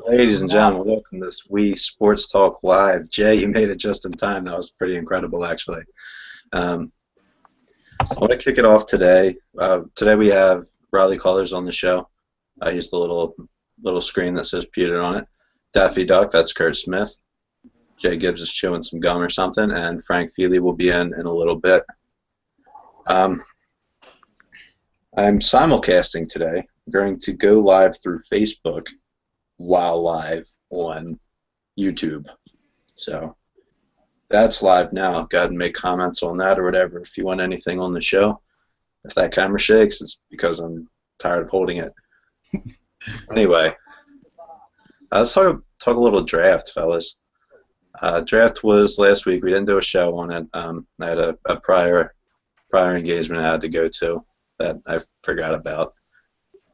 Ladies and gentlemen, welcome to this We Sports Talk Live. Jay, you made it just in time. That was pretty incredible, actually. I want to kick it off today. Today we have Riley Colors on the show. I used the little screen that says Peter on it. Daffy Duck, that's Kurt Smith. Jay Gibbs is chewing some gum or something, and Frank Feely will be in a little bit. I'm simulcasting today. I'm going to go live through Facebook while live on YouTube. So that's live now. Go ahead and make comments on that or whatever. If you want anything on the show, if that camera shakes, it's because I'm tired of holding it. Anyway, let's talk a little draft, fellas. Draft was last week. We didn't do a show on it. I had a prior engagement I had to go to that I forgot about,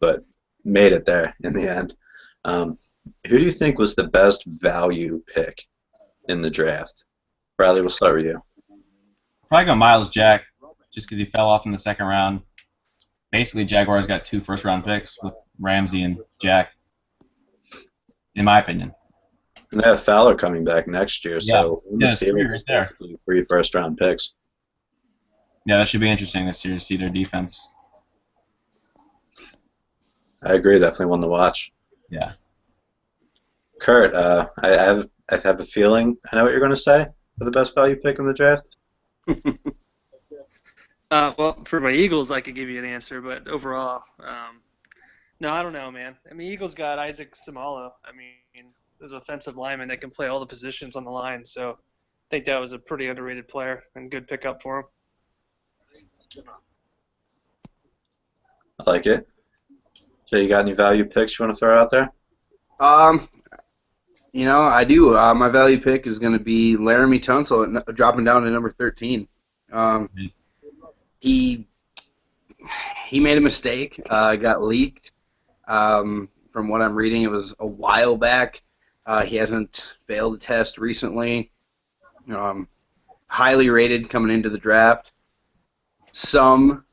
but made it there in the end. Who do you think was the best value pick in the draft? Riley, we'll start with you. Probably go Miles Jack, just because he fell off in the second round. Basically, Jaguars got 2 first-round picks with Ramsey and Jack, in my opinion. And they have Fowler coming back next year, so yeah, it's 3 right there. 3 first-round picks. Yeah, that should be interesting this year to see their defense. I agree, definitely one to watch. Yeah. Kurt, I have a feeling I know what you're going to say for the best value pick in the draft. Well, for my Eagles, I could give you an answer, but overall, no, I don't know, man. I mean, Eagles got Isaac Samalo. I mean, there's an offensive lineman that can play all the positions on the line, so I think that was a pretty underrated player and good pickup for him. I like it. Jay, you got any value picks you want to throw out there? You know, I do. My value pick is going to be Laramie Tunsil dropping down to number 13. He made a mistake. Got leaked. From what I'm reading, it was a while back. He hasn't failed a test recently. Highly rated coming into the draft. Some,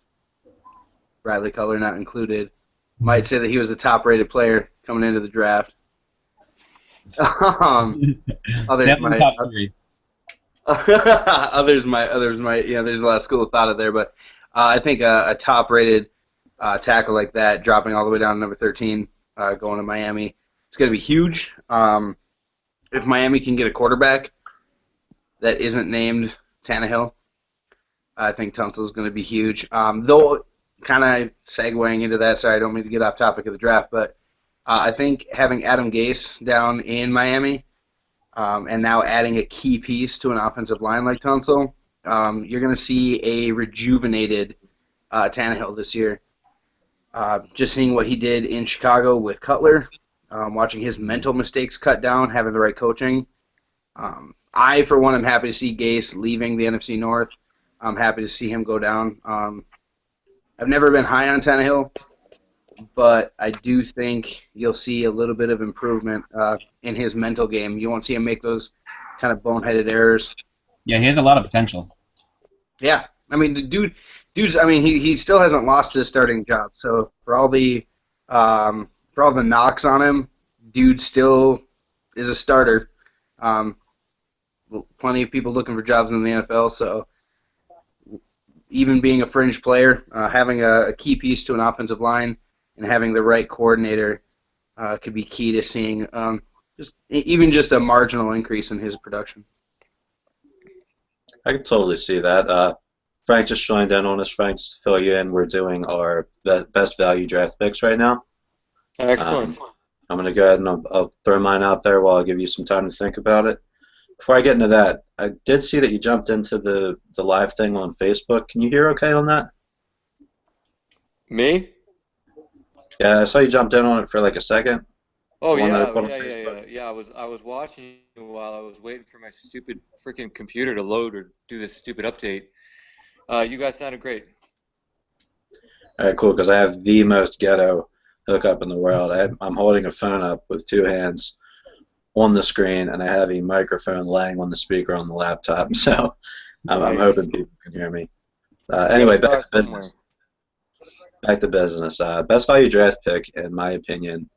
Bradley Cutler not included, might say that he was the top-rated player coming into the draft. Others might, yeah, there's a lot of school of thought out there, but I think a top-rated tackle like that, dropping all the way down to number 13, going to Miami, it's going to be huge. If Miami can get a quarterback that isn't named Tannehill, I think Tunsil is going to be huge. Though, kind of segueing into that, sorry, I don't mean to get off topic of the draft, but I think having Adam Gase down in Miami and now adding a key piece to an offensive line like Tunsil, you're going to see a rejuvenated Tannehill this year. Just seeing what he did in Chicago with Cutler, watching his mental mistakes cut down, having the right coaching. I, for one, am happy to see Gase leaving the NFC North. I'm happy to see him go down. I've never been high on Tannehill, but I do think you'll see a little bit of improvement in his mental game. You won't see him make those kind of boneheaded errors. Yeah, he has a lot of potential. Yeah, I mean, the dude's. I mean, he still hasn't lost his starting job. So for all the knocks on him, dude still is a starter. Plenty of people looking for jobs in the NFL. So even being a fringe player, having a key piece to an offensive line and having the right coordinator could be key to seeing just a marginal increase in his production. I can totally see that. Frank just joined in on us. Frank, just to fill you in, we're doing our best value draft picks right now. Excellent. I'm going to go ahead and I'll throw mine out there while I give you some time to think about it. Before I get into that, I did see that you jumped into the live thing on Facebook. Can you hear okay on that? Me? Yeah, I saw you jumped in on it for like a second. Oh The one that I yeah, put on yeah, Facebook. yeah. I was watching while I was waiting for my stupid freaking computer to load or do this stupid update. You guys sounded great. All right, cool, because I have the most ghetto hookup in the world. I'm holding a phone up with 2 hands on the screen, and I have a microphone laying on the speaker on the laptop, so I'm hoping people can hear me. Anyway, back to business. Best value draft pick, in my opinion,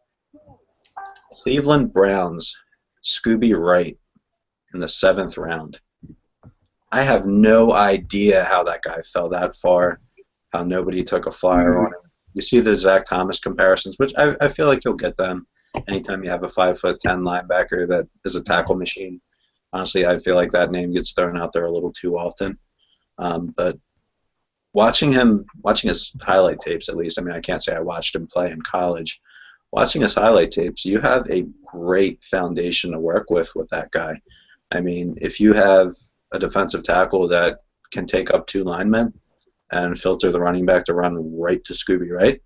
Cleveland Browns, Scooby Wright in the 7th round. I have no idea how that guy fell that far, how nobody took a flyer on him. You see the Zach Thomas comparisons, which I feel like you'll get them anytime you have a 5'10" linebacker that is a tackle machine. Honestly, I feel like that name gets thrown out there a little too often. But watching his highlight tapes, at least, I mean, I can't say I watched him play in college. Watching his highlight tapes, you have a great foundation to work with that guy. I mean, if you have a defensive tackle that can take up 2 linemen and filter the running back to run right to Scooby Wright,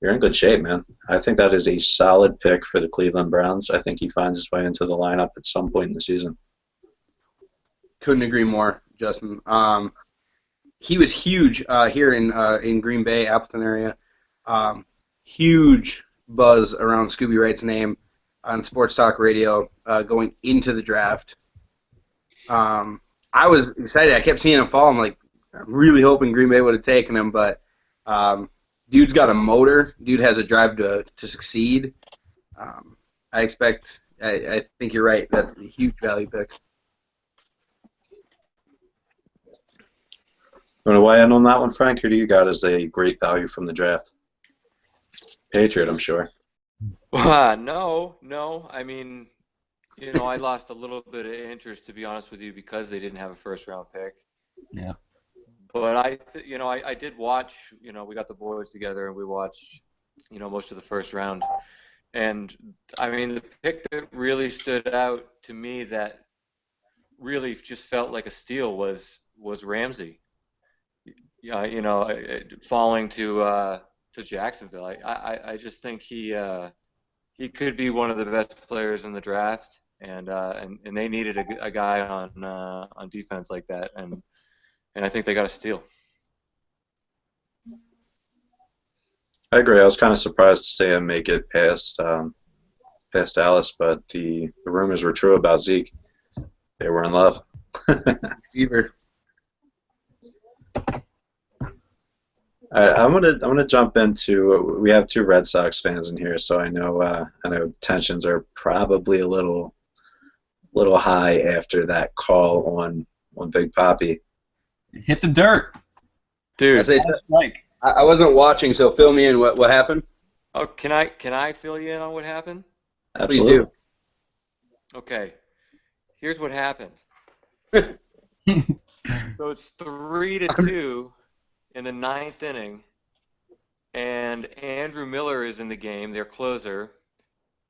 you're in good shape, man. I think that is a solid pick for the Cleveland Browns. I think he finds his way into the lineup at some point in the season. Couldn't agree more, Justin. He was huge here in Green Bay, Appleton area. Huge buzz around Scooby Wright's name on sports talk radio going into the draft. I was excited. I kept seeing him fall. I'm like, I'm really hoping Green Bay would have taken him, but dude's got a motor. Dude has a drive to succeed. I think you're right. That's a huge value pick. You want to weigh in on that one, Frank? Who do you got as a great value from the draft? Patriot, I'm sure. No. I mean, I lost a little bit of interest, to be honest with you, because they didn't have a first-round pick. Yeah. But I did watch. We got the boys together and we watched, most of the first round. And I mean, the pick that really stood out to me that really just felt like a steal was Ramsey. Falling to Jacksonville. I just think he could be one of the best players in the draft, and they needed a guy on defense like that, and I think they got a steal. I agree. I was kind of surprised to see him make it past Dallas, but the rumors were true about Zeke. They were in love. Receiver. I'm gonna jump into. We have 2 Red Sox fans in here, so I know tensions are probably a little high after that call on Big Papi. Hit the dirt, dude. I wasn't watching, so fill me in. What happened? Oh, can I fill you in on what happened? Absolutely. Please do. Okay. Here's what happened. So it's 3-2 in the 9th inning, and Andrew Miller is in the game, their closer,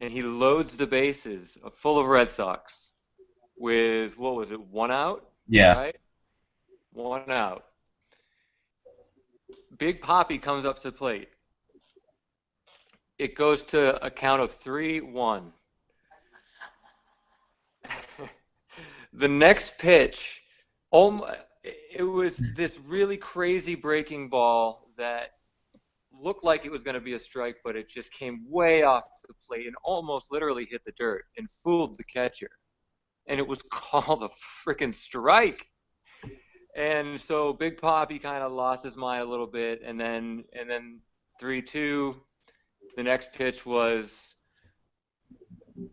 and he loads the bases full of Red Sox with, what was it, 1 out? Yeah. Right? 1 out. Big Papi comes up to the plate. It goes to a count of 3-1. The next pitch, it was this really crazy breaking ball that looked like it was going to be a strike, but it just came way off the plate and almost literally hit the dirt and fooled the catcher. And it was called a freaking strike. And so Big Papi kind of lost his mind a little bit, and then 3-2. The next pitch was,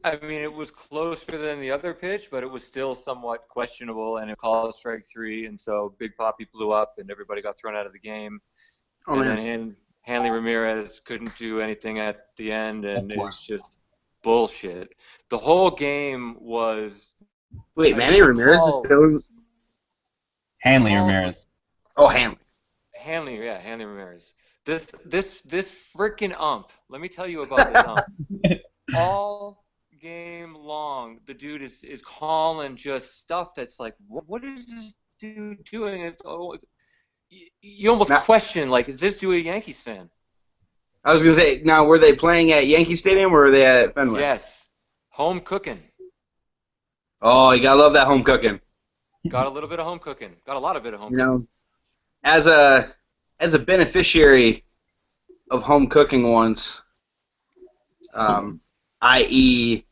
I mean, it was closer than the other pitch, but it was still somewhat questionable, and it called strike 3, and so Big Papi blew up, and everybody got thrown out of the game. Then Hanley Ramirez couldn't do anything at the end, and it was just bullshit. The whole game was. Wait, Manny Ramirez is still. Hanley Ramirez. Oh, Hanley. Hanley Ramirez. This freaking ump. Let me tell you about this ump. All game long, the dude is calling just stuff that's like, what is this dude doing? You almost question, like, is this dude a Yankees fan? I was gonna say, now were they playing at Yankee Stadium or were they at Fenway? Yes, home cooking. Oh, you gotta love that home cooking. Got a little bit of home cooking. Got a lot of bit of home cooking. As a beneficiary of home cooking once, i.e.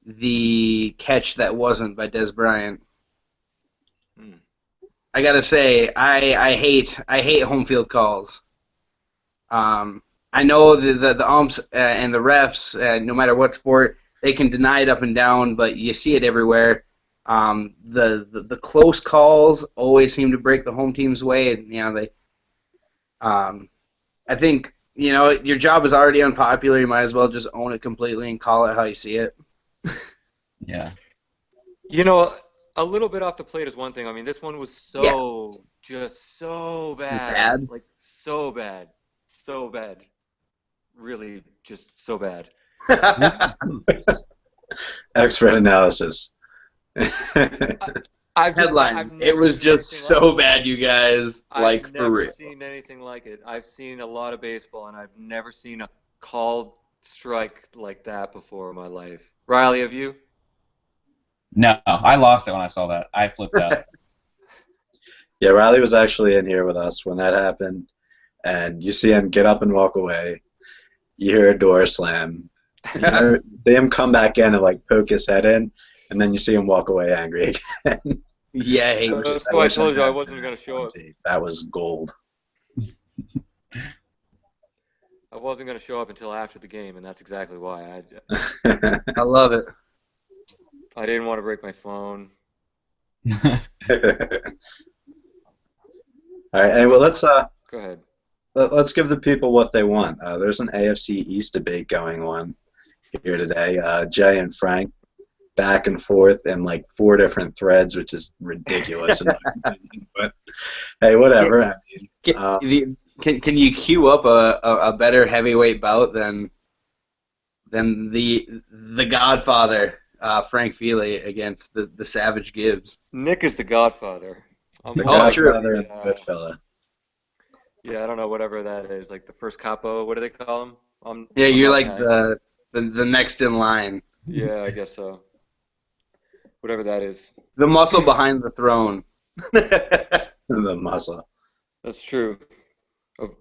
the catch that wasn't by Des Bryant. I gotta say, I hate home field calls. I know the umps and the refs, no matter what sport, they can deny it up and down, but you see it everywhere. The close calls always seem to break the home team's way, and they. I think your job is already unpopular. You might as well just own it completely and call it how you see it. Yeah. You know, a little bit off the plate is one thing. I mean, this one was just so bad. Bad. Like, so bad. So bad. Really, just so bad. Expert analysis. Headline. I've It never was seen just anything so like it. bad, you guys. Like, I've for never real. seen anything like it. I've seen a lot of baseball, and I've never seen a called strike like that before in my life. Riley, have you? No, I lost it when I saw that. I flipped out. Yeah, Riley was actually in here with us when that happened, and you see him get up and walk away. You hear a door slam. You see him come back in and like poke his head in, and then you see him walk away angry again. Yeah, I wish- That's I why I wish told you I had wasn't that going to show on up. tape. That was gold. I wasn't going to show up until after the game, and that's exactly why. I love it. I didn't want to break my phone. All right, anyway, let's Go ahead. let's give the people what they want. There's an AFC East debate going on here today. Jay and Frank back and forth in like 4 different threads, which is ridiculous in my opinion. But hey, whatever. I mean, Can you queue up a better heavyweight bout than the Godfather, Frank Feely, against the Savage Gibbs? Nick is the Godfather. I'm the more like Godfather and the, the good fella. yeah, I don't know, whatever that is, like the first capo. What do they call him? Yeah, I'm you're not like nice. the next in line, Yeah, I guess so. Whatever that is. the muscle behind the throne. The muscle. That's true. Of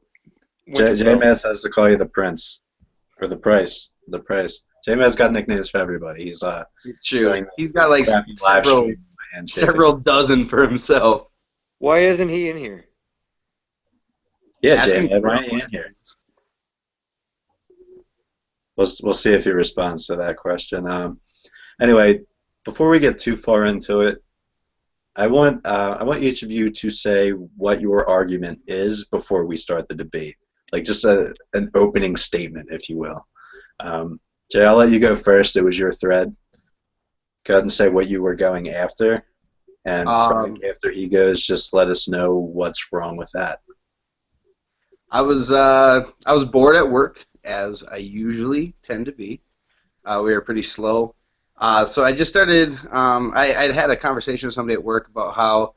J Winterfell. Maz has to call you the Prince or the Price. The Price. J Maz got nicknames for everybody. He's It's true. doing He's got like crappy live several stream handshake. several dozen for himself. Why isn't he in here? Yeah, Ask J him Maz, for why ain't you in here? We'll see if he responds to that question. Anyway, before we get too far into it, I want each of you to say what your argument is before we start the debate, like just an opening statement, if you will. Jay, I'll let you go first. It was your thread. Go ahead and say what you were going after, and Frank, after he goes, just let us know what's wrong with that. I was bored at work, as I usually tend to be. We were pretty slow. So I just started. I'd had a conversation with somebody at work about how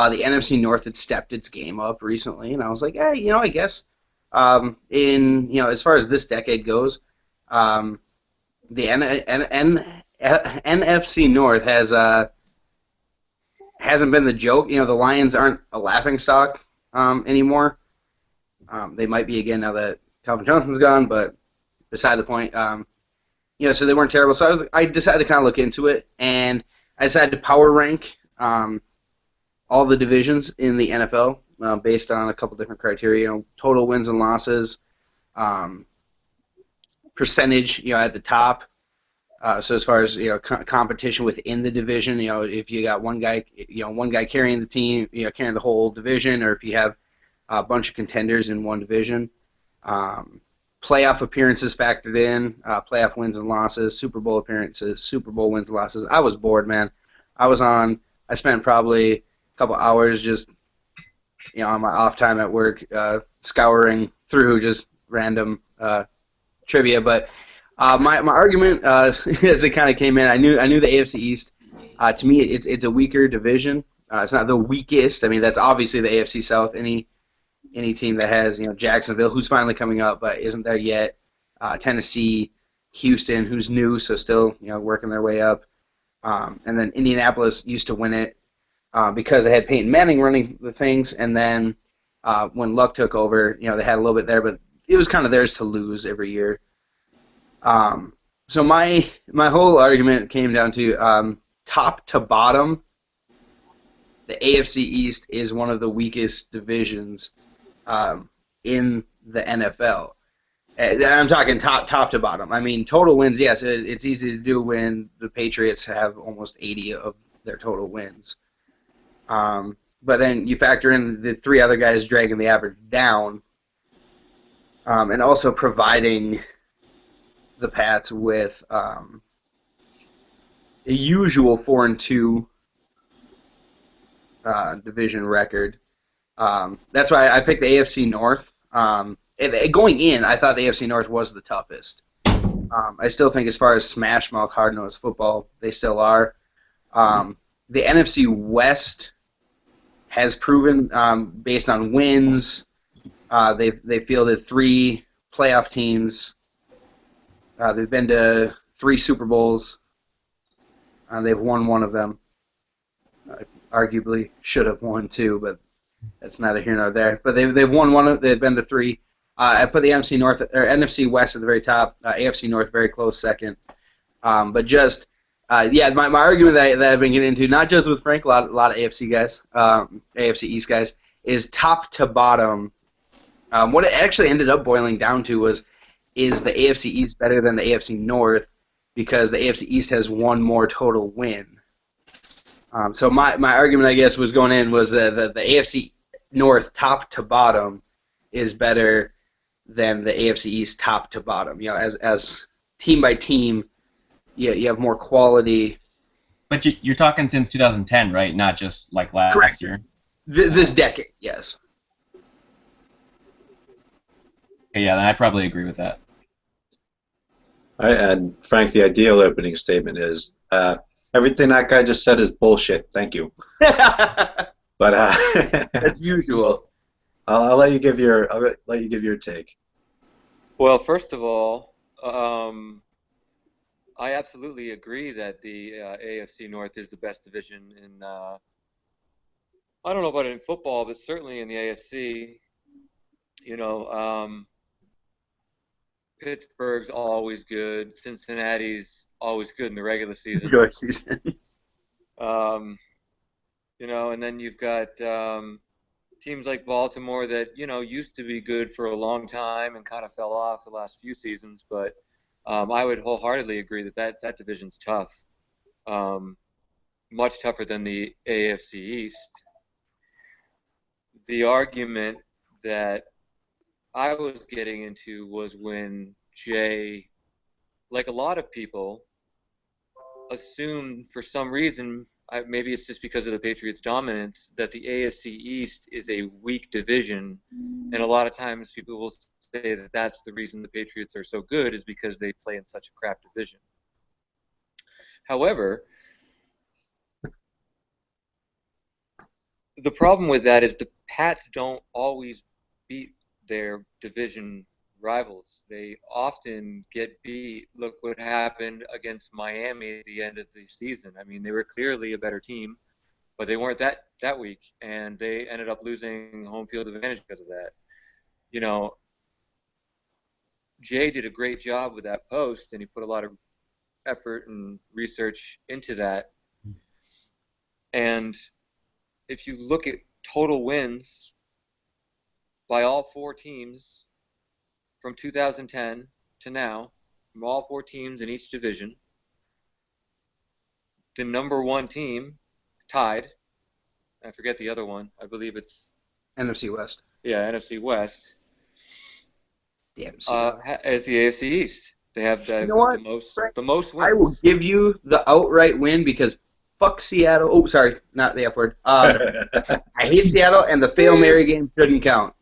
the NFC North had stepped its game up recently, and I was like, hey, I guess as far as this decade goes, the NFC North hasn't been the joke. The Lions aren't a laughingstock anymore. They might be again now that Calvin Johnson's gone, but beside the point. So they weren't terrible. So I decided to kind of look into it, and I decided to power rank all the divisions in the NFL based on a couple different criteria. Total wins and losses, percentage, at the top. So as far as competition within the division, if you got one guy carrying the team, carrying the whole division, or if you have a bunch of contenders in one division. Playoff appearances factored in, playoff wins and losses, Super Bowl appearances, Super Bowl wins and losses. I was bored, man. I spent probably a couple hours just, on my off time at work, scouring through just random trivia. But my argument, as it kind of came in, I knew the AFC East. To me, it's a weaker division. It's not the weakest. I mean, that's obviously the AFC South. Any team that has, Jacksonville, who's finally coming up but isn't there yet, Tennessee, Houston, who's new, so still, working their way up, and then Indianapolis used to win it because they had Peyton Manning running the things, and then when Luck took over, they had a little bit there, but it was kind of theirs to lose every year. So my whole argument came down to top to bottom, the AFC East is one of the weakest divisions in the NFL. I'm talking top to bottom. I mean, total wins, yes, it's easy to do when the Patriots have almost 80 of their total wins. But then you factor in the 3 other guys dragging the average down, and also providing the Pats with a usual 4-2 division record. That's why I picked the AFC North. Going in, I thought the AFC North was the toughest. I still think as far as smash mouth hard-nosed football, they still are. The NFC West has proven, based on wins, they've fielded 3 playoff teams. They've been to 3 Super Bowls. They've won one of them. Arguably should have won 2, but that's neither here nor there. But they've won one. They've been to 3. I put the NFC West at the very top. AFC North very close second. But just my argument that I've been getting into, not just with Frank, a lot of AFC guys, AFC East guys, is top to bottom. What it actually ended up boiling down to is the AFC East better than the AFC North because the AFC East has one more total win. So my argument, I guess, was going in was that the AFC North top to bottom is better than the AFC East top to bottom. You know, as team by team, you have more quality. But you're talking since 2010, right? Not just like last Correct. year. This decade, yes. Okay, yeah, then I probably agree with that. And Frank, the ideal opening statement is everything that guy just said is bullshit. Thank you. But As usual. I'll let you give your take. Well, first of all, I absolutely agree that the AFC North is the best division in. I don't know about it in football, but certainly in the AFC. You know, Pittsburgh's always good. Cincinnati's always good in the regular season. Regular season. You know, and then you've got teams like Baltimore that, you know, used to be good for a long time and kind of fell off the last few seasons. But I would wholeheartedly agree that division's tough. Much tougher than the AFC East. The argument that I was getting into was when Jay, like a lot of people, assumed for some reason, maybe it's just because of the Patriots' dominance, that the AFC East is a weak division. And a lot of times people will say that that's the reason the Patriots are so good is because they play in such a crap division. However, the problem with that is the Pats don't always beat their division rivals. They often get beat. Look what happened against Miami at the end of the season. I mean, they were clearly a better team, but they weren't that weak, and they ended up losing home field advantage because of that. You know, Jay did a great job with that post, and he put a lot of effort and research into that. And if you look at total wins by all 4 teams from 2010 to now, from all 4 teams in each division, the number 1 team tied, I forget the other one, I believe it's NFC West. Yeah, NFC West. The NFC. As the AFC East. They have the most wins. I will give you the outright win because fuck Seattle. Oh, sorry, not the F word. I hate Seattle, and the Fail Mary game shouldn't count.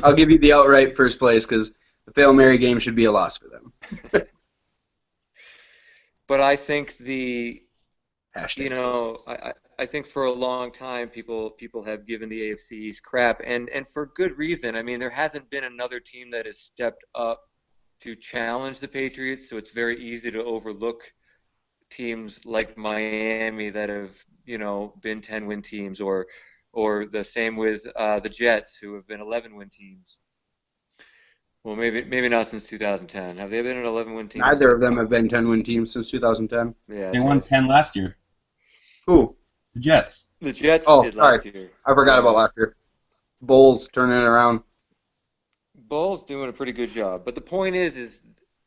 I'll give you the outright first place because the Fail Mary game should be a loss for them. But I think the Hashtag you know, I think for a long time people have given the AFC East crap, and for good reason. I mean, there hasn't been another team that has stepped up to challenge the Patriots, so it's very easy to overlook teams like Miami that have, you know, been 10-win teams, or the same with the Jets, who have been 11-win teams. Well, maybe not since 2010. Have they been an 11-win team? Neither of them have been 10-win teams since 2010. Yeah, They won 10 last year. Who? The Jets. The Jets did sorry. last year. I forgot about last year. Bulls turning it around. Bull's doing a pretty good job, but the point is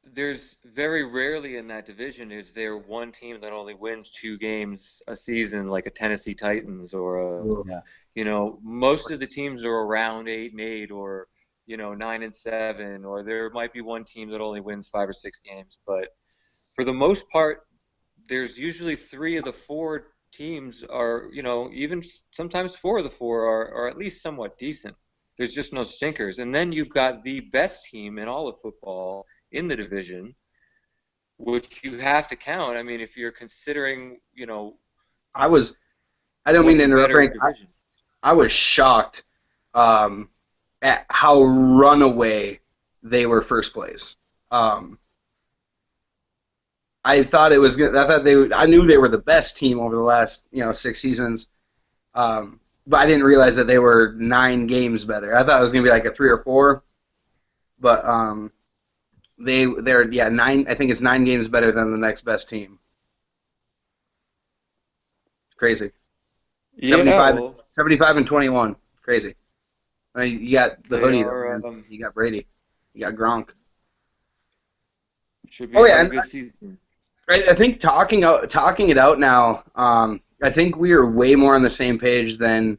there's very rarely in that division is there one team that only wins 2 games a season, like a Tennessee Titans or a, Yeah. most of the teams are around 8-8 or 9-7, or there might be one team that only wins 5 or 6 games, but for the most part, there's usually 3 of the 4 teams are, even sometimes 4 of the 4 are at least somewhat decent. There's just no stinkers. And then you've got the best team in all of football in the division, which you have to count. I mean, if you're considering, I don't mean what's to a interrupt, better Frank. division. I was shocked at how runaway they were first place. I thought it was good. I knew they were the best team over the last 6 seasons, but I didn't realize that they were 9 games better. I thought it was gonna be like a 3 or 4, but they're 9. I think it's 9 games better than the next best team. It's crazy. Yeah, 75, well, 75 and 21. Crazy. I mean, you got the they hoodie, are, though, man. You got Brady. You got Gronk. should be Oh, a yeah, pretty and good season. I think talking it out now, I think we are way more on the same page than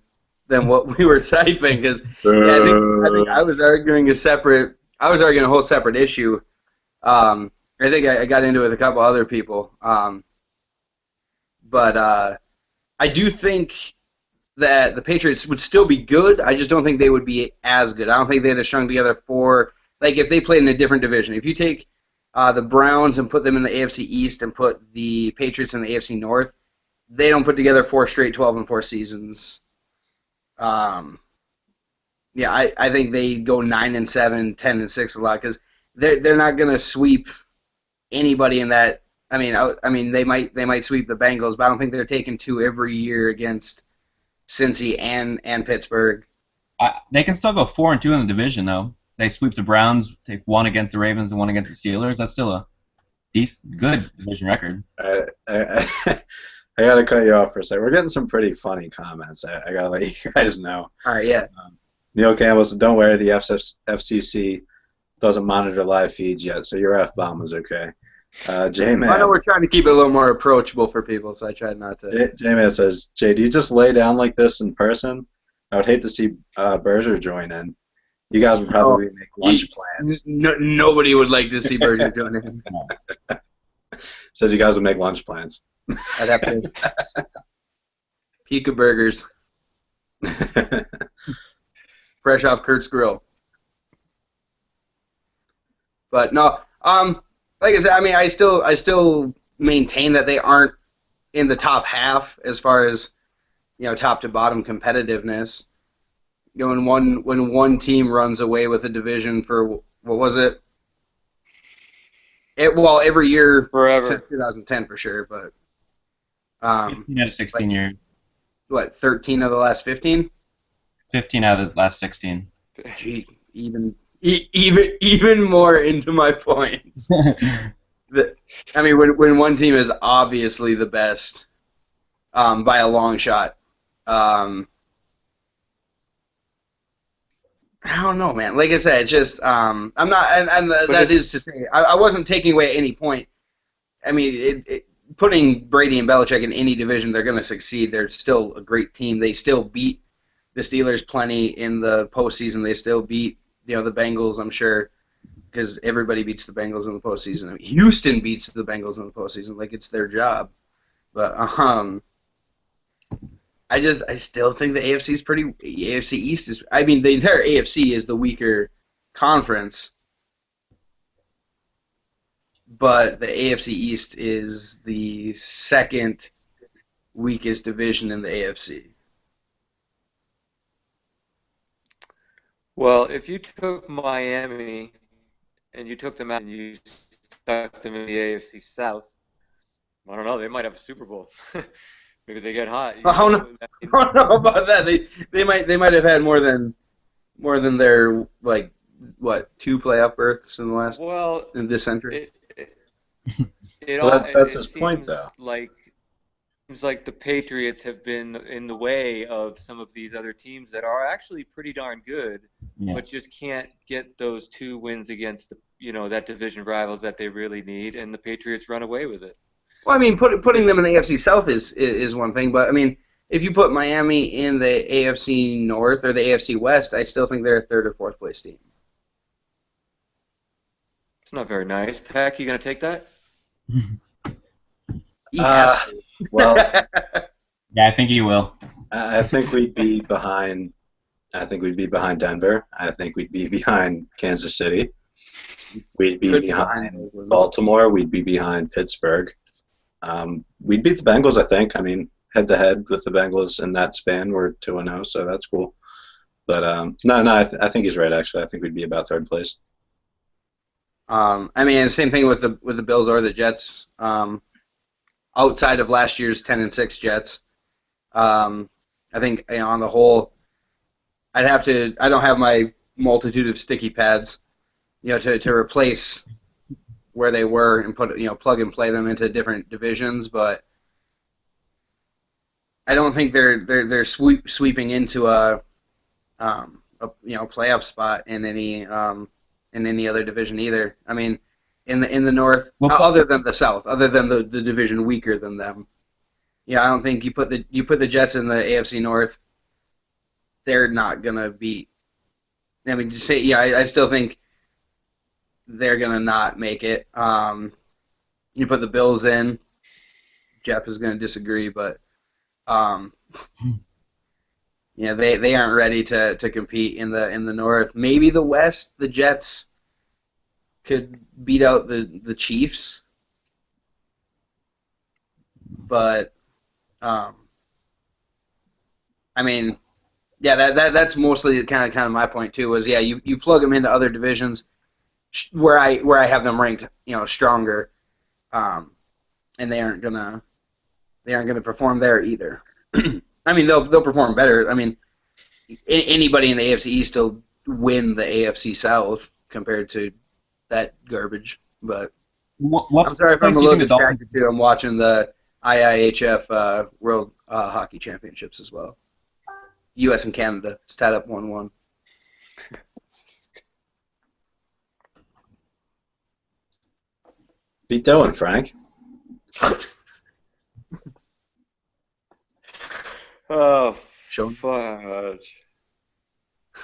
what we were typing, because I think I was arguing a whole separate issue. I think I got into it with a couple other people. But I do think that the Patriots would still be good. I just don't think they would be as good. I don't think they'd have strung together like if they played in a different division. If you take the Browns and put them in the AFC East and put the Patriots in the AFC North, they don't put together 4 straight 12-4 seasons. I think they go 9-7, 10-6 a lot, because they're not going to sweep anybody in that. I mean, they might sweep the Bengals, but I don't think they're taking 2 every year against Cincy and Pittsburgh. They can still go 4-2 in the division, though. They sweep the Browns, take 1 against the Ravens and 1 against the Steelers. That's still a good division record. I gotta cut you off for a second. We're getting some pretty funny comments. I gotta let you guys know. All right, yeah. Neil Campbell said, "Don't worry, the FCC doesn't monitor live feeds yet, so your F-bomb was okay." J-Man. I know we're trying to keep it a little more approachable for people, so I tried not to. J-Man says, "Jay, do you just lay down like this in person? I would hate to see Berger join in. You guys would probably make lunch plans." Nobody would like to see Berger join in. Says you guys would make lunch plans. I'd have to. Pika burgers. Fresh off Kurt's grill. But no, like I said, I mean, I still maintain that they aren't in the top half as far as top to bottom competitiveness. When one team runs away with a division for what was it? Every year Forever. since 2010 for sure, but 15 out of 16 years. What, 13 of the last 15? 15 out of the last 16. Gee, even more into my points. I mean, when one team is obviously the best by a long shot. I don't know, man. Like I said, it's just I'm not, and that is to say, I wasn't taking away any point. I mean, putting Brady and Belichick in any division, they're going to succeed. They're still a great team. They still beat the Steelers plenty in the postseason. They still beat the Bengals, I'm sure, because everybody beats the Bengals in the postseason. I mean, Houston beats the Bengals in the postseason like it's their job. But I still think the AFC is AFC East is. I mean, the entire AFC is the weaker conference, but the AFC East is the second weakest division in the AFC. Well, if you took Miami and you took them out and you stuck them in the AFC South, I don't know, they might have a Super Bowl. Maybe they get hot. I don't know about that. They might have had more than their 2 playoff berths in the last in this century. That's his point, though. Like seems like the Patriots have been in the way of some of these other teams that are actually pretty darn good, Yeah. but just can't get those 2 wins against that division rival that they really need, and the Patriots run away with it. Well, I mean, putting them in the AFC South is one thing, but I mean, if you put Miami in the AFC North or the AFC West, I still think they're a third or fourth place team. It's not very nice. Pack, you gonna take that? Yes. Well, Yeah, I think he will. I think we'd be behind. I think we'd be behind Denver. I think we'd be behind Kansas City. We'd be behind Baltimore. We'd be behind Pittsburgh. We'd beat the Bengals, I think. I mean, head-to-head with the Bengals in that span, we're 2-0, so that's cool. But no, I think he's right, actually. I think we'd be about third place. I mean, same thing with the Bills or the Jets. Outside of last year's 10-6 Jets, I think on the whole, I don't have my multitude of sticky pads, to replace where they were and put plug and play them into different divisions, but I don't think they're sweeping into a playoff spot in any other division either. I mean, in the North, other than the South, other than the division weaker than them. Yeah, I don't think you put the Jets in the AFC North, they're not gonna beat. I mean, just say I still think they're gonna not make it. You put the Bills in, Jeff is gonna disagree, but they aren't ready to compete in the North. Maybe the West, the Jets could beat out the Chiefs, but I mean, yeah, that's mostly kind of my point too. Was you plug them into other divisions where I have them ranked stronger, and they aren't gonna perform there either. I mean, they'll perform better. I mean, anybody in the AFC East will win the AFC South compared to that garbage. But I'm sorry if I'm a little distracted too. I'm watching the IIHF World Hockey Championships as well. U.S. and Canada. It's tied up 1-1. What are you doing, Frank? Oh, Sean? fudge.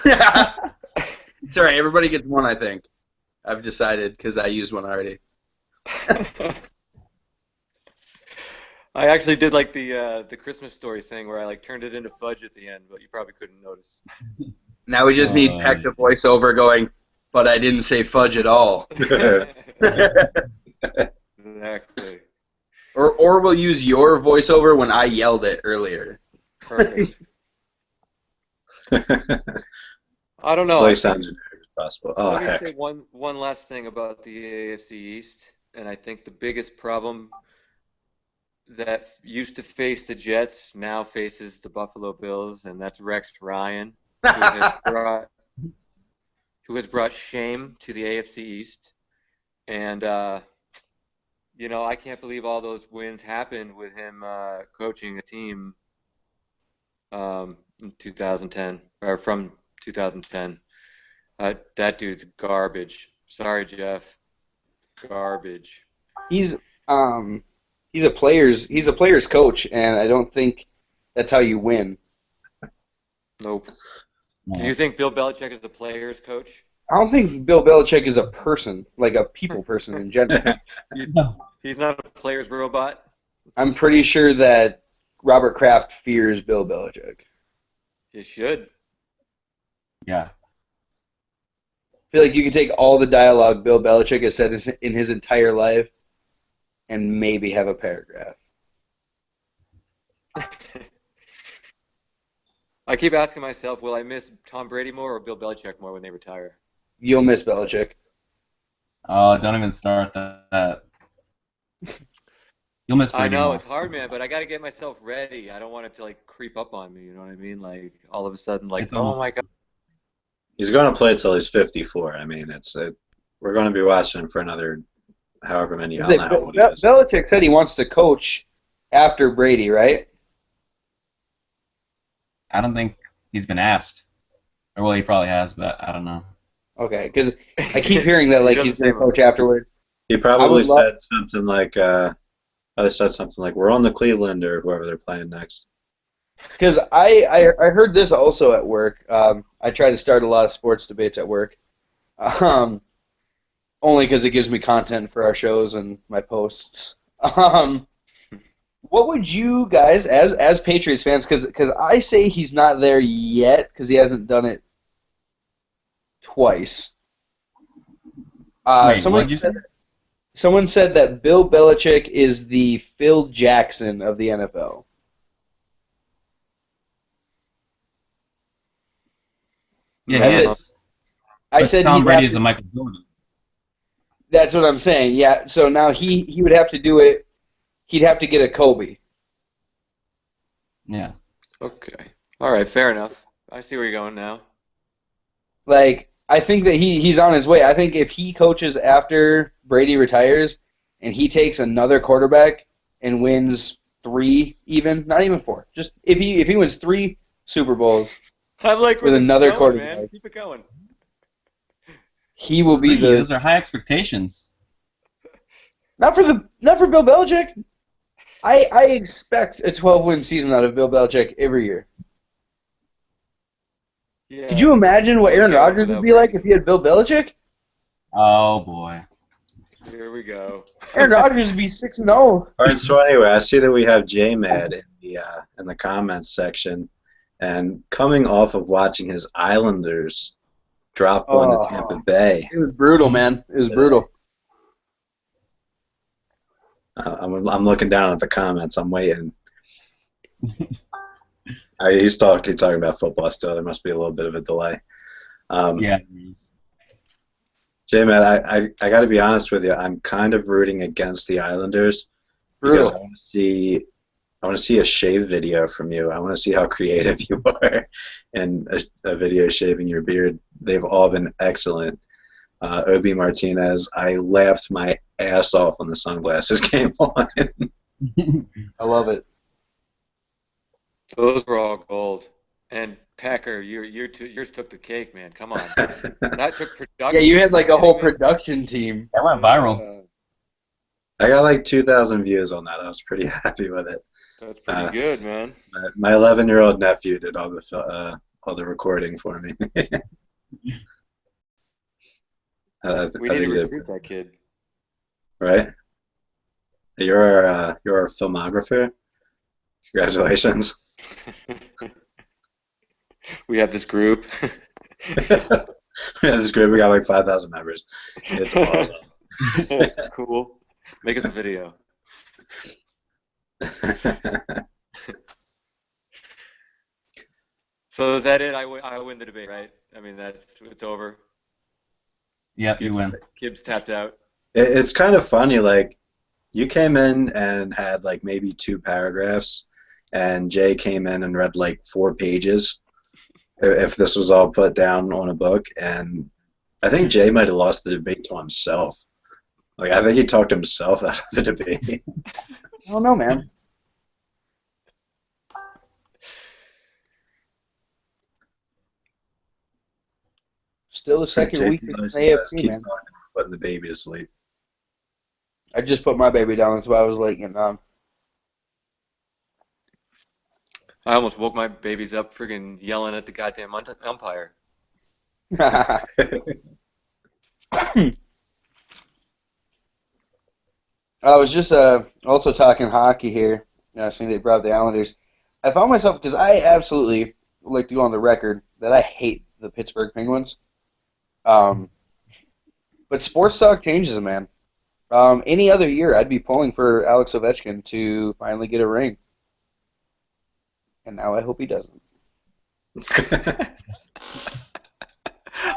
It's all right. Everybody gets one, I think. I've decided because I used one already. I actually did like the Christmas Story thing where I turned it into fudge at the end, but you probably couldn't notice. Now we just need Peck to voice over going, but I didn't say fudge at all. Exactly. Or we'll use your voiceover when I yelled it earlier. Perfect. I don't know. Slay sounds as possible. Oh, Let me heck. say one last thing about the AFC East, and I think the biggest problem that used to face the Jets now faces the Buffalo Bills, and that's Rex Ryan, who has brought shame to the AFC East. And, I can't believe all those wins happened with him coaching a team in 2010, or from 2010. That dude's garbage. Sorry, Jeff. Garbage. He's a player's coach, and I don't think that's how you win. Nope. No. Do you think Bill Belichick is the player's coach? I don't think Bill Belichick is a person, like a people person in general. He's not a player's robot? I'm pretty sure that Robert Kraft fears Bill Belichick. You should. Yeah. I feel like you could take all the dialogue Bill Belichick has said in his entire life and maybe have a paragraph. I keep asking myself, will I miss Tom Brady more or Bill Belichick more when they retire? You'll miss Belichick. Oh, don't even start that. You'll miss I Brady know, more. it's hard, man, but I got to get myself ready. I don't want it to creep up on me, you know what I mean? All of a sudden, It's oh almost- my God. He's going to play till he's 54. I mean, we're going to be watching for another however many. I don't know how old he is. Belichick said he wants to coach after Brady, right? I don't think he's been asked. Or well, he probably has, but I don't know. Okay, because I keep hearing that He like doesn't he's going say to coach much. afterwards. He I probably would love. said something like, we're on the Cleveland or whoever they're playing next. Because I heard this also at work. I try to start a lot of sports debates at work, um, only because it gives me content for our shows and my posts. Um, what would you guys, as Patriots fans, because I say he's not there yet because he hasn't done it twice. Wait, Someone what'd you say? someone said that Bill Belichick is the Phil Jackson of the NFL. Yeah, I he said Uh, is. I But said Tom he'd Brady have is the to. Michael Jordan. That's what I'm saying. Yeah. So now he would have to do it. He'd have to get a Kobe. Yeah. okay. All right, fair enough. I see where you're going now. Like I think that he's on his way. I think if he coaches after Brady retires and he takes another quarterback and wins three, even not even four, just if he wins three Super Bowls I like where with this is another going, man. quarterback, Keep it going. he will be Three, the those are high expectations. not for Bill Belichick. I expect a 12-win season out of Bill Belichick every year. Could Yeah, you imagine what but we Aaron can't win Rodgers would without be like Brady. if he had Bill Belichick? Oh boy. Here we go. Aaron Rodgers would be 6-0. All right, so anyway, I see that we have J-Mad in the comments section, and coming off of watching his Islanders drop one to Tampa Oh, Bay, it was brutal, man. It was brutal. I'm looking down at the comments. I'm waiting. He's talking about football still. There must be a little bit of a delay. Yeah. J-Man, I got to be honest with you. I'm kind of rooting against the Islanders because Brutal. I want to see a shave video from you. I want to see how creative you are in a video shaving your beard. They've all been excellent. Obi Martinez, I laughed my ass off when the sunglasses came on. I love it. Those were all gold. And Packer, yours took the cake, man. Come on. That took Yeah, you production. had like Are a you whole kidding me? production team. That went viral. I got like 2,000 views on that. I was pretty happy with it. That's pretty good, man. My 11-year-old nephew did all the recording for me. We I need to think he did, recruit that kid. right? You're our filmographer. Congratulations. We have this group. Yeah, this group, we got like 5,000 members. It's awesome. That's cool. Make us a video. So is that it? I win the debate, right? I mean, it's over. Yep, you win. Gibbs tapped out. It's kind of funny, like, you came in and had like maybe 2 paragraphs, and Jay came in and read like 4 pages if this was all put down on a book, and I think Jay might have lost the debate to himself. Like, I think he talked himself out of the debate. I don't know, man. Still the second Jay week in does AFC, keep man. talking, putting the baby to sleep. I just put my baby down. That's why I was late getting on. I almost woke my babies up friggin' yelling at the goddamn umpire. I was just also talking hockey here. Seeing they brought up the Islanders. I found myself because I absolutely would like to go on the record that I hate the Pittsburgh Penguins. But sports talk changes, man. Any other year, I'd be pulling for Alex Ovechkin to finally get a ring, and now I hope he doesn't.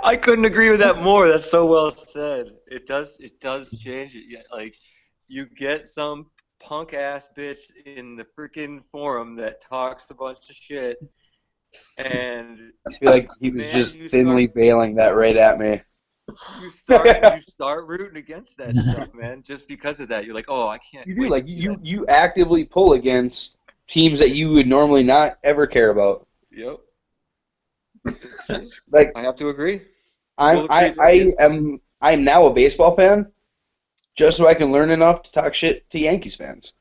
I couldn't agree with that more. That's so well said. It does change it. Yeah, like you get some punk ass bitch in the freaking forum that talks a bunch of shit, and I feel like he was man, just you thinly start. veiling that right at me. You start rooting against that stuff, man. Just because of that, you're like, oh, I can't You do, wait like to see you that. you actively pull against teams that you would normally not ever care about. Yep, it's true. Like I have to agree. I'm We'll agree I there, I kids. am I'm now a baseball fan just so I can learn enough to talk shit to Yankees fans.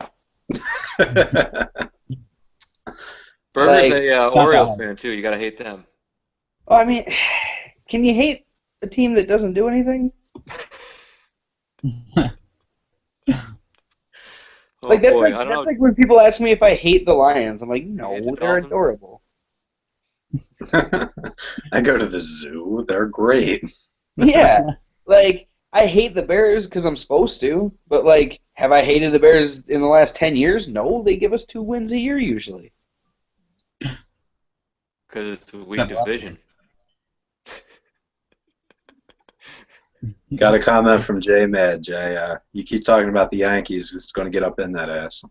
Burger's Like, a Orioles fan too. You gotta hate them. I mean, can you hate a team that doesn't do anything? Oh Like boy, I don't that's know. like when people ask me if I hate the Lions. I'm like, You hate the no, they're Dolphins? adorable. I go to the zoo. They're great. Yeah, like I hate the Bears because I'm supposed to, but like, have I hated the Bears in the last 10 years? No, they give us 2 wins a year usually. Because it's a weak Except last division. Got a comment from Jay Mad. Jay, you keep talking about the Yankees. It's going to get up in that ass.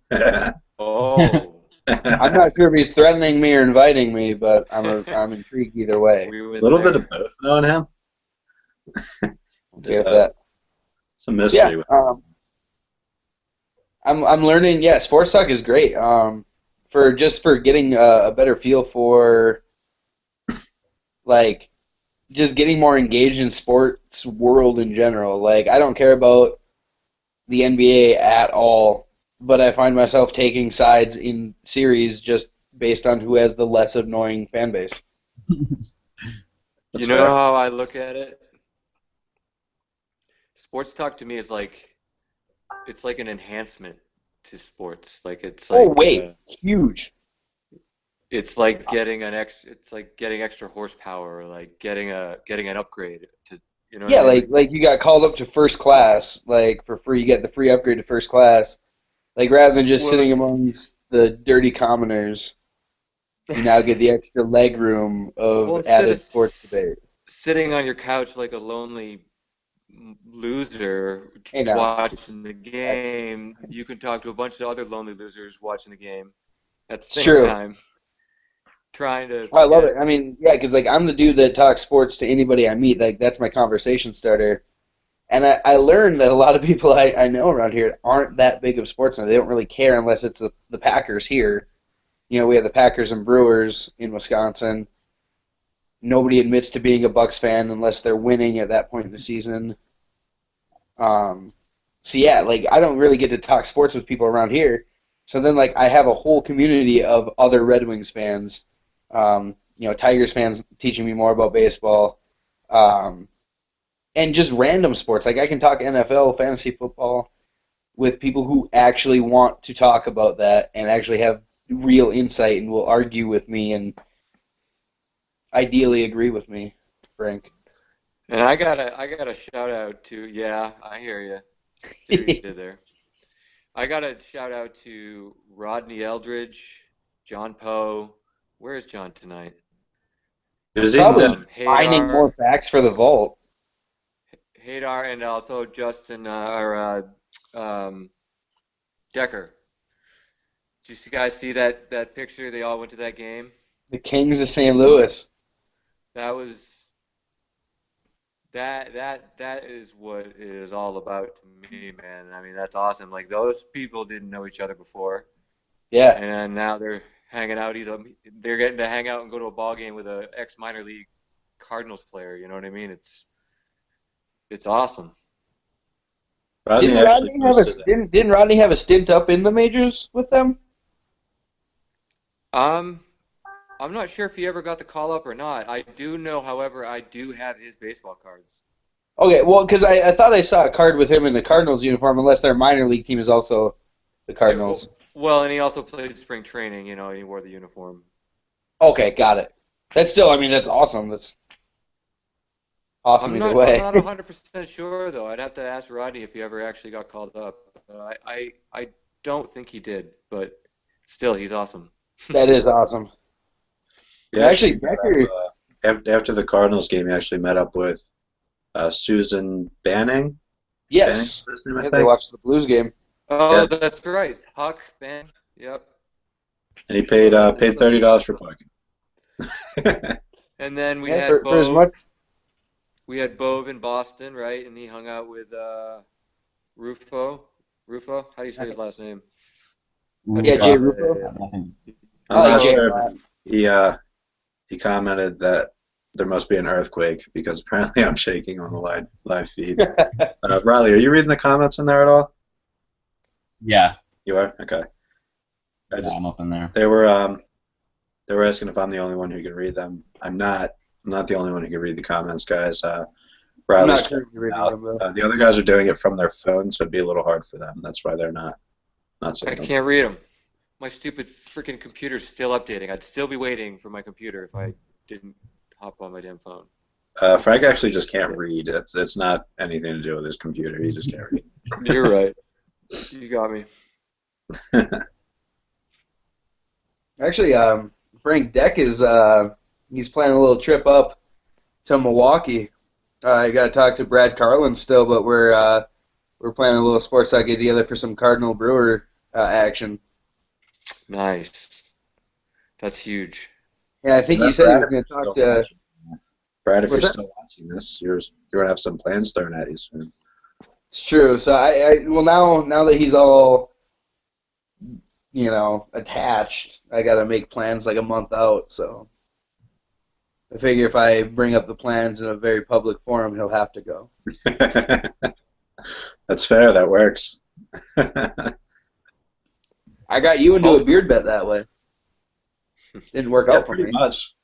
Oh, I'm not sure if he's threatening me or inviting me, but I'm intrigued either way. we A went little bit there. of both knowing him. Okay There's with that. some Yeah, mystery with I'm learning. Yeah, sports talk is great. For getting a better feel for like just getting more engaged in sports world in general. Like I don't care about the NBA at all, but I find myself taking sides in series just based on who has the less annoying fan base. You That's know fair. how I look at it? Sports talk to me is like it's like an enhancement to sports. Like Oh wait, huge. it's like getting it's like getting extra horsepower or like getting an upgrade to you know what I Yeah, mean? like you got called up to first class, like for free. You get the free upgrade to first class. Like rather than just Well, sitting amongst the dirty commoners, you now get the extra leg room well, of instead of added sports debate. sitting on your couch like a lonely loser Hey now, watching the game, you can talk to a bunch of other lonely losers watching the game at the it's same true. time, trying to I love it. forget. I mean, yeah, because like I'm the dude that talks sports to anybody I meet. Like that's my conversation starter. And I learned that a lot of people I know around here aren't that big of sports fans. They don't really care unless it's the Packers here. You know, we have the Packers and Brewers in Wisconsin. Nobody admits to being a Bucks fan unless they're winning at that point in the season. Um, so yeah, like I don't really get to talk sports with people around here. So then like I have a whole community of other Red Wings fans, Tigers fans teaching me more about baseball, um, and just random sports. Like I can talk NFL, fantasy football with people who actually want to talk about that and actually have real insight and will argue with me and ideally agree with me, Frank. And I gotta shout out to yeah, I hear you. See what you did there. I gotta shout out to Rodney Eldridge, John Poe. Where is John tonight? It was eating Probably dinner. finding Hadar, more facts for the vault. Hadar, and also Justin or Decker. Did you guys see that picture? They all went to that game. The Kings of St. Louis. That was that is what it is all about to me, man. I mean, that's awesome. Like those people didn't know each other before, Yeah. and then now they're hanging out. They're getting to hang out and go to a ball game with a ex minor league Cardinals player. You know what I mean? It's awesome. Rodney Didn't actually Rodney have a posted that. didn't Rodney have a stint up in the majors with them? Um, I'm not sure if he ever got the call up or not. I do know, however, I do have his baseball cards. Okay, well, because I thought I saw a card with him in the Cardinals uniform, unless their minor league team is also the Yeah, Cardinals. well, and he also played spring training. You know, and he wore the uniform. Okay, got it. That's still, I mean, that's awesome. That's awesome either I'm way. not 100% sure though. I'd have to ask Rodney if he ever actually got called up. I don't think he did, but still, he's awesome. That is awesome. He And actually actually, met up, Decker, after the Cardinals game. He actually met up with Susan Banning. Banning, yes, is her name, I yeah, they think. watched the Blues game. Oh, Yeah, that's right. Huck, Ben. Yep. and he paid paid $30 for parking. And then we Yeah, had for as Bo. much We had Bove in Boston, right? And he hung out with Rufo. Rufo? How do you say his last name? Yeah, Jay Rufo. Nothing. I I'm like not Jay a sure, lot. but he commented that there must be an earthquake because apparently I'm shaking on the live feed. Riley, are you reading the comments in there at all? Yeah, You are? Okay. I'm up in there. They were asking if I'm the only one who can read them. I'm not. I'm not the only one who can read the comments, guys. I'm Riley's not currently reading out. them, though. The other guys are doing it from their phone, so it'd be a little hard for them. That's why they're not I saying them. can't read them. My stupid freaking computer's still updating. I'd still be waiting for my computer if I didn't hop on my damn phone. Frank actually just can't read. It's not anything to do with his computer. He just can't read. You're right. You got me. Actually, Frank Deck is he's planning a little trip up to Milwaukee. I got to talk to Brad Carlin still, but we're planning a little sports talk get together for some Cardinal Brewer action. Nice. That's huge. Yeah, I think he said he was going to talk to. Brad, if you're What's that? still watching this, you're gonna have some plans thrown at you soon. It's true. So well now that he's all attached, I got to make plans like a month out. So I figure if I bring up the plans in a very public forum, he'll have to go. That's fair. That works. I got you into a beard bet that way. Didn't work out for pretty me. much.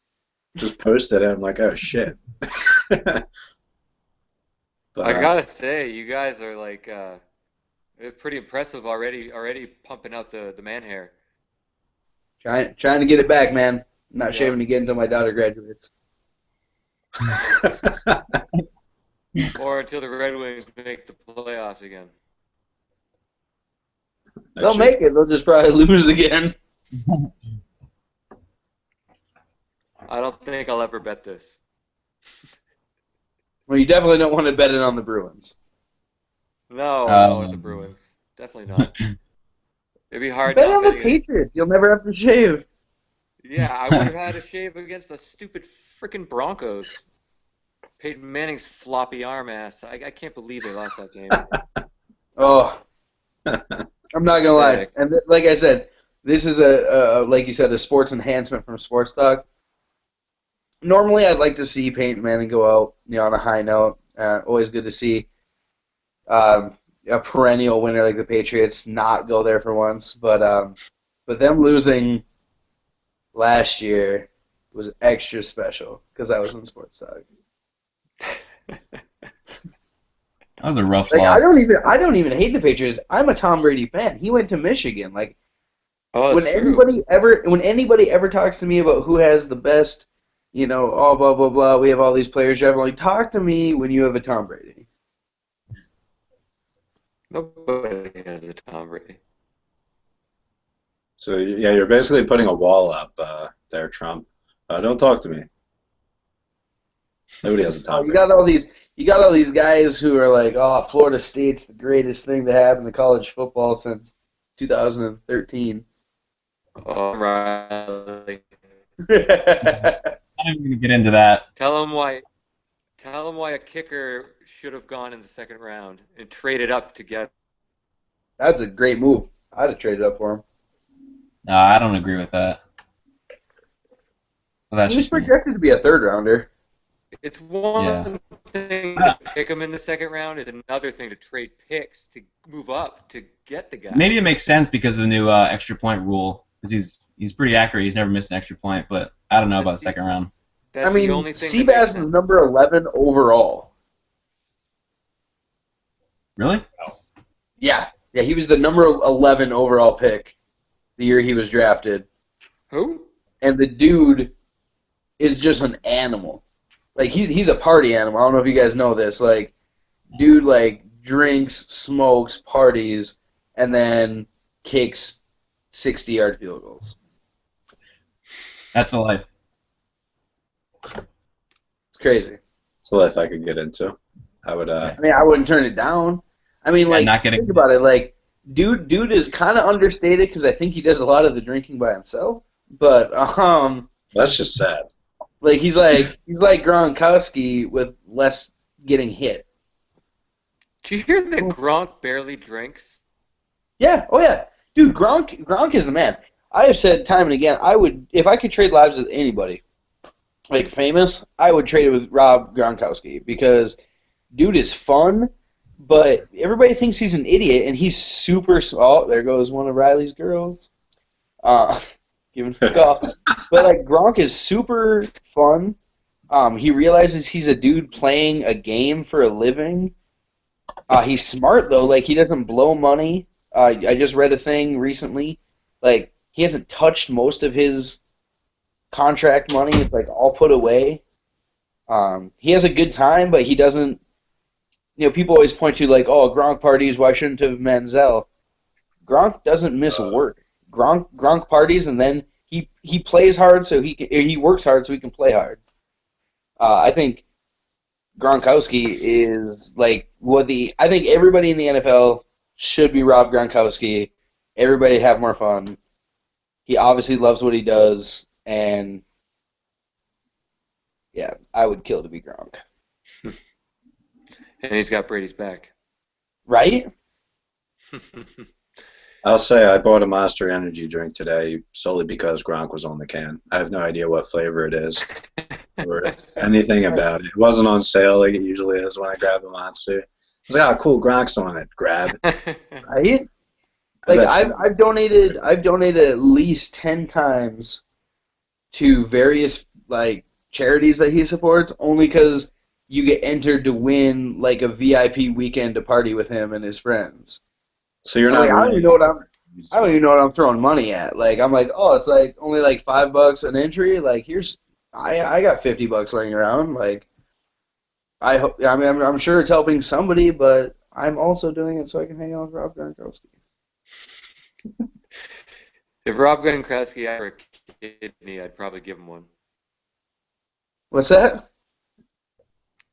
Just posted it. I'm like, oh shit. But, I gotta say, you guys are like pretty impressive already pumping out the man hair. Trying to get it back, man. I'm not shaving again until my daughter graduates. Or until the Red Wings make the playoffs again. They'll make it. They'll just probably lose again. I don't think I'll ever bet this. Well, you definitely don't want to bet it on the Bruins. No, with the Bruins. Definitely not. It'd be hard. Bet not on the betting Patriots. You'll never have to shave. Yeah, I would have had to shave against the stupid freaking Broncos. Peyton Manning's floppy arm ass. I can't believe they lost that game. Oh, I'm not gonna lie. And like I said, this is like you said, a sports enhancement from Sports Talk. Normally, I'd like to see Peyton Manning go out, on a high note. Always good to see a perennial winner like the Patriots not go there for once. But them losing last year was extra special because I was in Sports Talk. That was a rough Like, loss. I don't even hate the Patriots. I'm a Tom Brady fan. He went to Michigan. Like, when anybody ever talks to me about who has the best, blah blah blah, we have all these players. I'm like, talk to me when you have a Tom Brady. Nobody has a Tom Brady. So yeah, you're basically putting a wall up there, Trump. Don't talk to me. Nobody has a Tom Brady. You got all these guys who are like, oh, Florida State's the greatest thing to happen to college football since 2013. Oh, Riley. I'm not going to get into that. Tell him why a kicker should have gone in the second round and traded up to get. That's a great move. I'd have traded up for him. No, I don't agree with that. Well, that's He was just me. projected to be a third rounder. It's one thing to pick him in the second round. It's another thing to trade picks to move up to get the guy. Maybe it makes sense because of the new extra point rule. Because he's pretty accurate. He's never missed an extra point. But I don't know about the second round. That's I mean, the only thing that makes Seabass was sense. number 11 overall. Really? Yeah, he was the number 11 overall pick the year he was drafted. Who? And the dude is just an animal. Like, he's a party animal. I don't know if you guys know this. Like, dude, like, drinks, smokes, parties, and then kicks 60-yard field goals. That's the life. It's crazy. It's a life I could get into. I would. I mean, I wouldn't turn it down. I mean, like, not getting- think about it. Like, dude is kind of understated because I think he does a lot of the drinking by himself. But That's just sad. Like he's like Gronkowski with less getting hit. Did you hear that Gronk barely drinks? Yeah, oh yeah. Dude, Gronk is the man. I have said time and again, I would if I could trade lives with anybody, like famous, I would trade it with Rob Gronkowski because dude is fun, but everybody thinks he's an idiot and he's super small. There goes one of Riley's girls. Uh, giving a call. But like Gronk is super fun. He realizes he's a dude playing a game for a living. He's smart though. Like he doesn't blow money. I just read a thing recently. Like he hasn't touched most of his contract money. It's like all put away. He has a good time, but he doesn't. People always point to like, oh, Gronk parties. Why shouldn't have Manziel? Gronk doesn't miss work. Gronk parties, and then he plays hard, so he works hard, so he can play hard. I think Gronkowski is like I think everybody in the NFL should be Rob Gronkowski. Everybody have more fun. He obviously loves what he does, and yeah, I would kill to be Gronk. And he's got Brady's back. Right? I'll say I bought a Monster Energy drink today solely because Gronk was on the can. I have no idea what flavor it is or anything about it. It wasn't on sale like it usually is when I grab a Monster. I was like, oh, cool, Gronk's on it. Grab. Right? Like I've donated at least 10 times to various like charities that he supports only because you get entered to win like a VIP weekend to party with him and his friends. So you're not Like, I don't really. even know what I'm throwing money at. Like I'm like, oh, it's like only like $5 an entry. Like I got $50 laying around. Like I mean I'm sure it's helping somebody, but I'm also doing it so I can hang out with Rob Gronkowski. If Rob Gronkowski asked for a kidney, I'd probably give him one. What's that?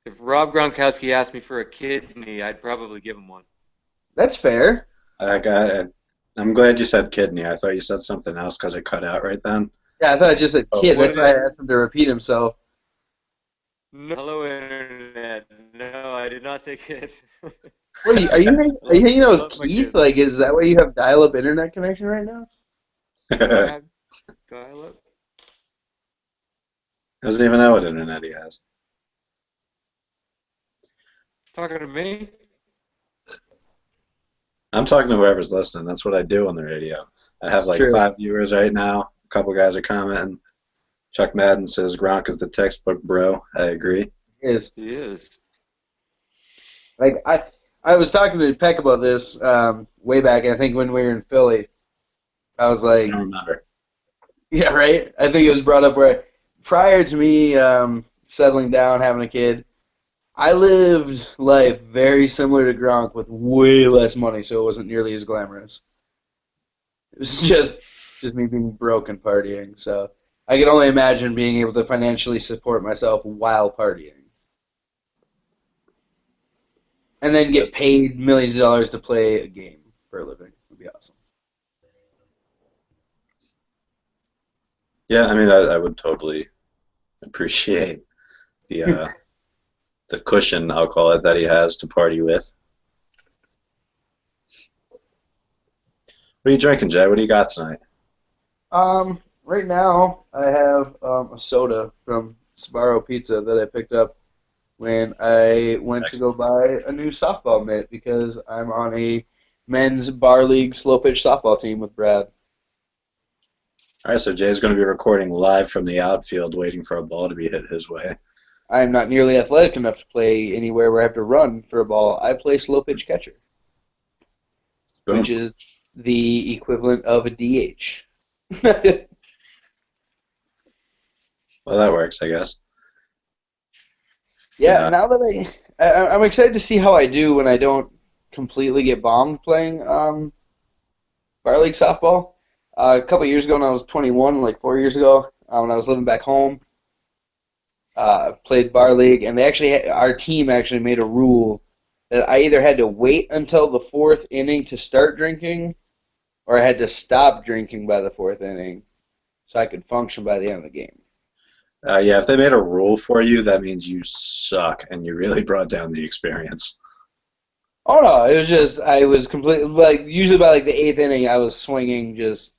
If Rob Gronkowski asked me for a kidney, I'd probably give him one. That's fair. I'm glad you said kidney. I thought you said something else because it cut out right then. Yeah, I thought I just said Oh, kid. what That's why I asked him to repeat himself. No, hello, Internet. No, I did not say kid. What are you hanging out with Love my Keith? kids. Like, is that why you have dial-up internet connection right now? Dial-up? Doesn't even know what internet he has. Talking to me? I'm talking to whoever's listening. That's what I do on the radio. I have like True. 5 viewers right now. A couple guys are commenting. Chuck Madden says Gronk is the textbook bro. I agree. Is He is. like I was talking to Peck about this way back. I think when we were in Philly, I was I like, don't remember. yeah, right. I think it was brought up where prior to me settling down, having a kid, I lived life very similar to Gronk with way less money, so it wasn't nearly as glamorous. It was just me being broke and partying. So I can only imagine being able to financially support myself while partying. And then get paid millions of dollars to play a game for a living. Would be awesome. Yeah, I mean, I would totally appreciate the the cushion, I'll call it, that he has to party with. What are you drinking, Jay? What do you got tonight? Right now I have a soda from Sbarro Pizza that I picked up when I went to go buy a new softball mitt because I'm on a men's bar league slow pitch softball team with Brad. All right, so Jay's going to be recording live from the outfield, waiting for a ball to be hit his way. I'm not nearly athletic enough to play anywhere where I have to run for a ball. I play slow pitch catcher, Boom. which is the equivalent of a DH. Well, that works, I guess. Yeah, now that I'm excited to see how I do when I don't completely get bombed playing bar league softball. A couple years ago when I was 21, like 4 years ago, when I was living back home, played bar league, and our team actually made a rule that I either had to wait until the fourth inning to start drinking, or I had to stop drinking by the fourth inning, so I could function by the end of the game. Yeah, if they made a rule for you, that means you suck and you really brought down the experience. Oh no, it was just I was completely like usually by like the eighth inning I was swinging just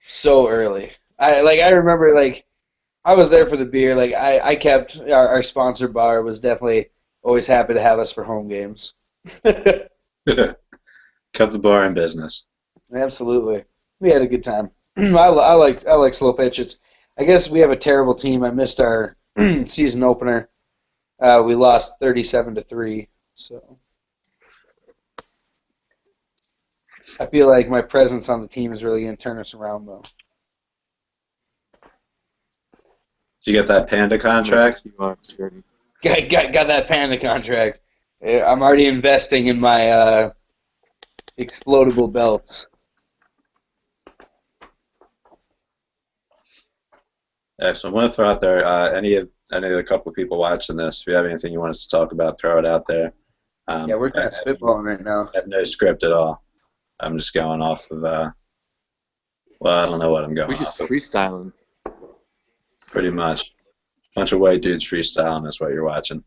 so early. I remember like I was there for the beer. Like I kept our sponsor bar was definitely always happy to have us for home games. Cut the bar in business. Absolutely, we had a good time. I like slow pitch. I guess we have a terrible team. I missed our season opener. We lost 37-3. So I feel like my presence on the team is really going to turn us around, though. Did you get that Panda contract? Got that Panda contract. I'm already investing in my explodable belts. Excellent. I want to throw out there any of the couple of people watching this. If you have anything you want us to talk about, throw it out there. Yeah, we're kind of spitballing right now. I have no script at all. I'm just going off of, well, I don't know what I'm going We just off of. freestyling. Pretty much. Bunch of white dudes freestyling is what you're watching.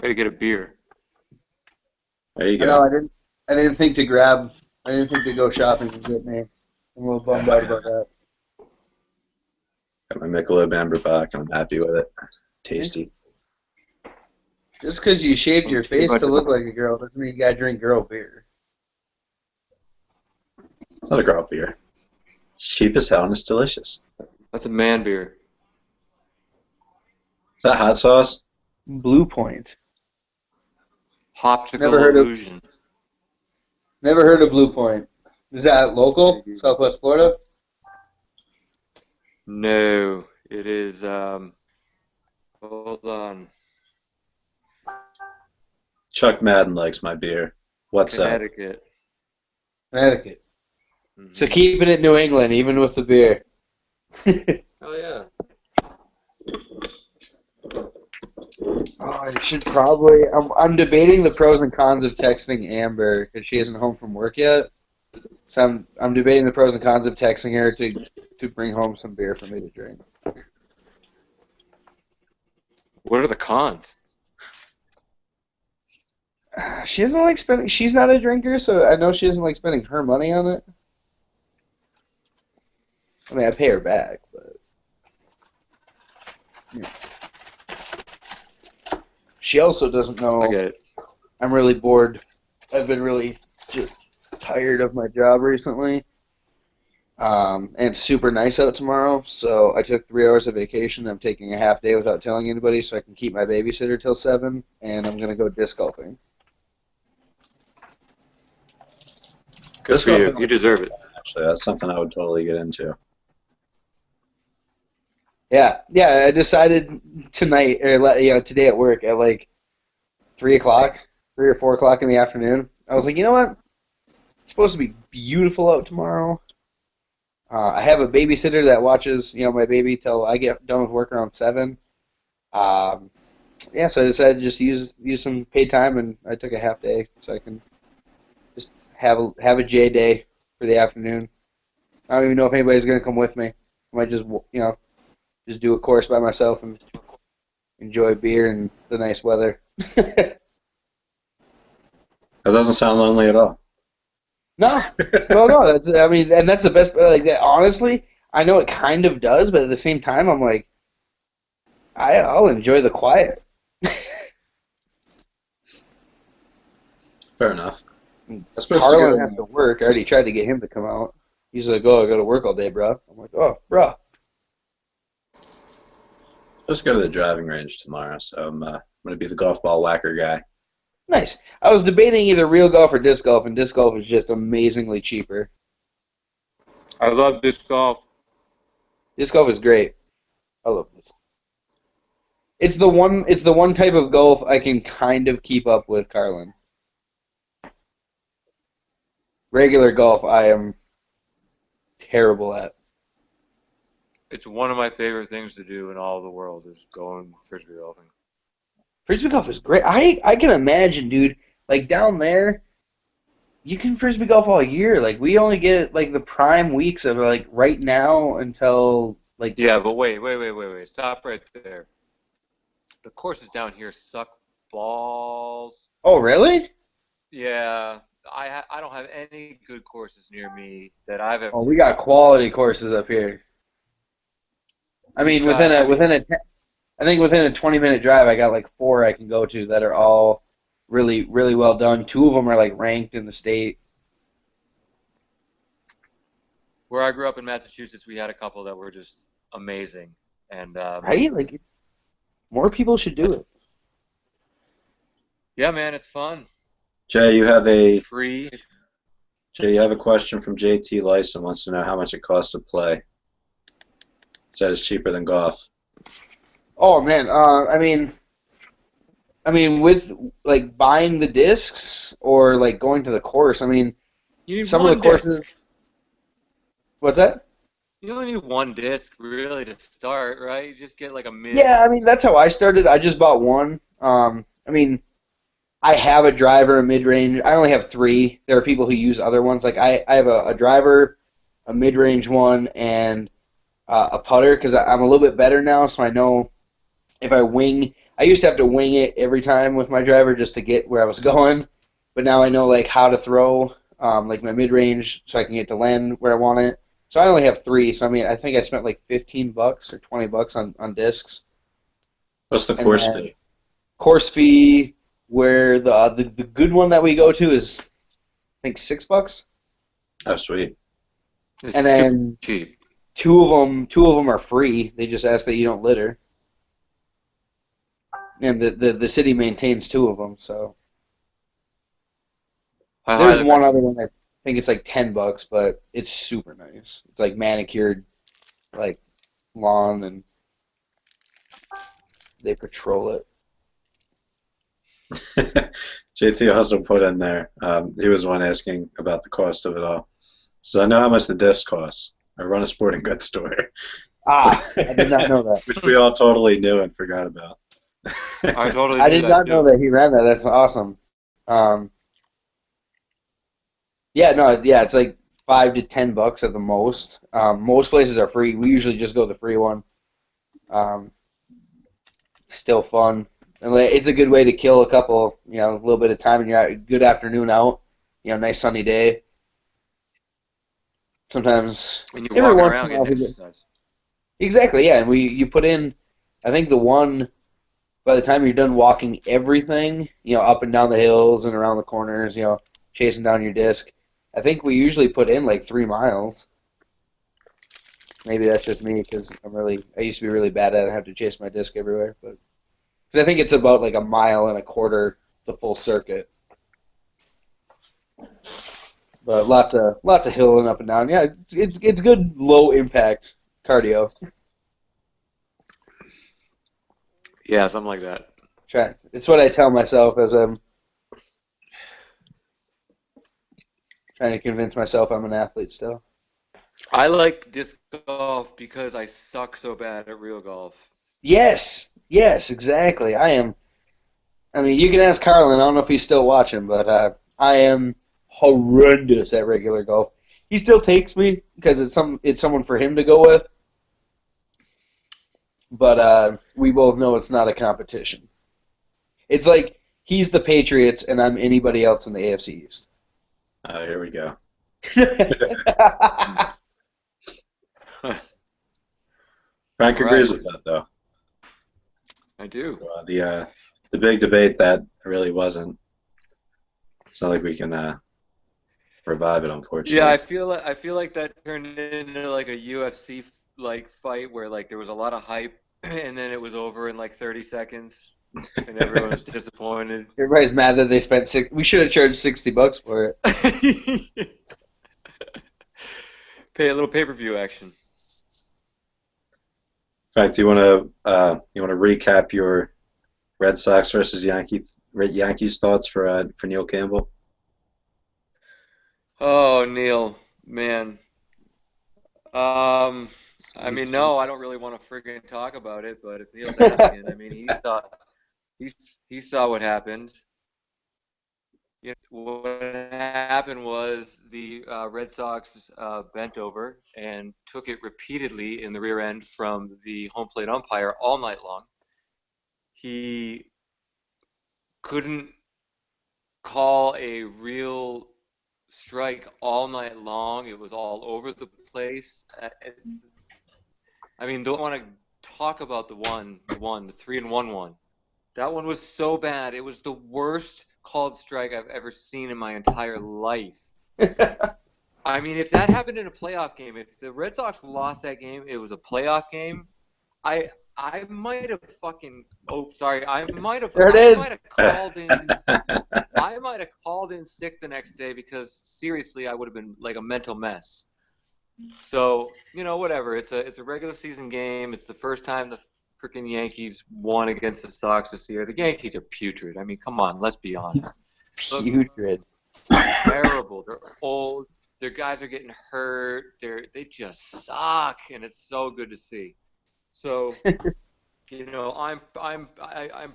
Way to get a beer. There you I go. know. I didn't think to grab. I didn't think to go shopping and get me. I'm a little bummed out about that. Got my Michelob Amberbach. I'm happy with it. Tasty. Just because you shaved your face to look like a girl doesn't mean you gotta drink girl beer. It's not a girl beer. It's cheap as hell and it's delicious. That's a man beer. Is that hot sauce? Blue Point. Optical Never heard of- illusion. Never heard of Blue Point. Is that local? Southwest Florida? No, it is. Hold on. Chuck Madden likes my beer. What's up? Connecticut. Connecticut. Mhm. So keeping it New England, even with the beer. Oh yeah. I should probably. I'm debating the pros and cons of texting Amber because she isn't home from work yet. So I'm debating the pros and cons of texting her to bring home some beer for me to drink. What are the cons? She doesn't like spending. She's not a drinker, so I know she doesn't like spending her money on it. I mean, I pay her back, but yeah. She also doesn't know I get it. I'm really bored. I've been really just tired of my job recently. And it's super nice out tomorrow, so I took 3 hours of vacation. I'm taking a half day without telling anybody so I can keep my babysitter till 7, and I'm going to go disc golfing. Good for you. You deserve it. Actually, that's something I would totally get into. Yeah, I decided tonight, or today at work at like 3 o'clock, 3 or 4 o'clock in the afternoon. I was like, you know what? It's supposed to be beautiful out tomorrow. I have a babysitter that watches, my baby till I get done with work around 7. So I decided to just use some paid time, and I took a half day so I can just have a J day for the afternoon. I don't even know if anybody's gonna come with me. I might just just do a course by myself and enjoy beer and the nice weather. That doesn't sound lonely at all. No. That's and that's the best. Like that, honestly, I know it kind of does, but at the same time, I'm like, I'll enjoy the quiet. Fair enough. Carlin has to work. I already tried to get him to come out. He's like, "Oh, I got to work all day, bro." I'm like, "Oh, bro." Just go to the driving range tomorrow, so I'm going to be the golf ball whacker guy. Nice. I was debating either real golf or disc golf, and disc golf is just amazingly cheaper. I love disc golf. Disc golf is great. I love this. It's the one type of golf I can kind of keep up with, Carlin. Regular golf, I am terrible at. It's one of my favorite things to do in all of the world is going frisbee golfing. Frisbee golf is great. I can imagine, dude, like down there, you can frisbee golf all year. Like we only get like the prime weeks of like right now until like. Yeah, but wait. Stop right there. The courses down here suck balls. Oh, really? Yeah, I don't have any good courses near me that I've ever. Oh, we got quality courses up here. I We've mean, got. I mean, I think within a 20-minute drive, I got like 4 I can go to that are all really, really well done. 2 of them are like ranked in the state. where I grew up in Massachusetts, we had a couple that were just amazing, and Right? Like more people should do that's it. yeah, man, it's fun. Jay, you have a Free. question from JT Lyson. Wants to know how much it costs to play. Said it's cheaper than golf. Oh man, I mean, with like buying the discs or like going to the course. I mean, You need some of the one disc. courses. What's that? You only need one disc really to start, right? You just get like a mid. Yeah, I mean that's how I started. I just bought one. I mean, I have a driver, a mid-range. I only have 3. There are people who use other ones. Like I have a driver, a mid-range one, and a putter because I'm a little bit better now, so I know if I wing. I used to have to wing it every time with my driver just to get where I was going, but now I know like how to throw like my mid-range so I can get to land where I want it. So I only have 3. So I mean, I think I spent like $15 or $20 on discs, What's the and course then fee? course fee. Where the good one that we go to is I think $6, Oh, sweet. It's and super then cheap. two of them are free. They just ask that you don't litter, and the city maintains 2 of them. So I there's highly one other recommend. one that I think it's like $10, but it's super nice. It's like manicured, like lawn, and they patrol it. JT also put in there. He was the one asking about the cost of it all. So I know how much the disc costs. I run a sporting goods store, Ah, I did not know that. which we all totally knew and forgot about. I totally I knew did that not know too. that he ran that. That's awesome. Um, Yeah, no, yeah, it's like $5 to $10 at the most. Most places are free. We usually just go the free one. Um, Still fun, and like, it's a good way to kill a couple, a little bit of time in your good afternoon out. Nice sunny day. Sometimes, And you're every walking once in around a while, getting we get exercise. exactly, yeah. And you put in, I think the one by the time you're done walking everything, up and down the hills and around the corners, chasing down your disc. I think we usually put in like 3 miles. Maybe that's just me because I used to be really bad at it. I have to chase my disc everywhere, but because I think it's about like a mile and a quarter the full circuit, but lots of hilling up and down. Yeah, it's good low impact cardio. Yeah, something like that. It's what I tell myself as I'm trying to convince myself I'm an athlete still. I like disc golf because I suck so bad at real golf. Yes, exactly. I am. I mean, you can ask Carlin. I don't know if he's still watching, but I am horrendous at regular golf. He still takes me because it's someone for him to go with, but we both know it's not a competition. It's like he's the Patriots and I'm anybody else in the AFC East. Oh, here we go. Frank All right, agrees with that, though. I do. The big debate that really wasn't. It's not like we can revive it, unfortunately. Yeah, I feel like that turned into like a UFC like fight where like there was a lot of hype and then it was over in like 30 seconds and everyone was disappointed. Everybody's mad that they spent We should have charged $60 for it. Pay a little pay-per-view action. In fact, you want to recap your Red Sox versus Yankees thoughts for Neil Campbell? Oh, Neil, man. I mean, no, I don't really want to friggin' talk about it, but if Neil's asking, I mean, he saw what happened. You know, what happened was the Red Sox bent over and took it repeatedly in the rear end from the home plate umpire all night long. He couldn't call a real strike all night long. It was all over the place. I mean, don't want to talk about the 3-1. That one was so bad. It was the worst called strike I've ever seen in my entire life. I mean, if that happened in a playoff game, if the Red Sox lost that game, it was a playoff game. I I might have fucking. Oh, sorry. There it I is. might have called in. I might have called in sick the next day because seriously, I would have been like a mental mess. So, whatever. It's a regular season game. It's the first time the freaking Yankees won against the Sox this year. The Yankees are putrid. I mean, come on, let's be honest. Look, Putrid. terrible. They're old. Their guys are getting hurt. They just suck, and it's so good to see. So, I'm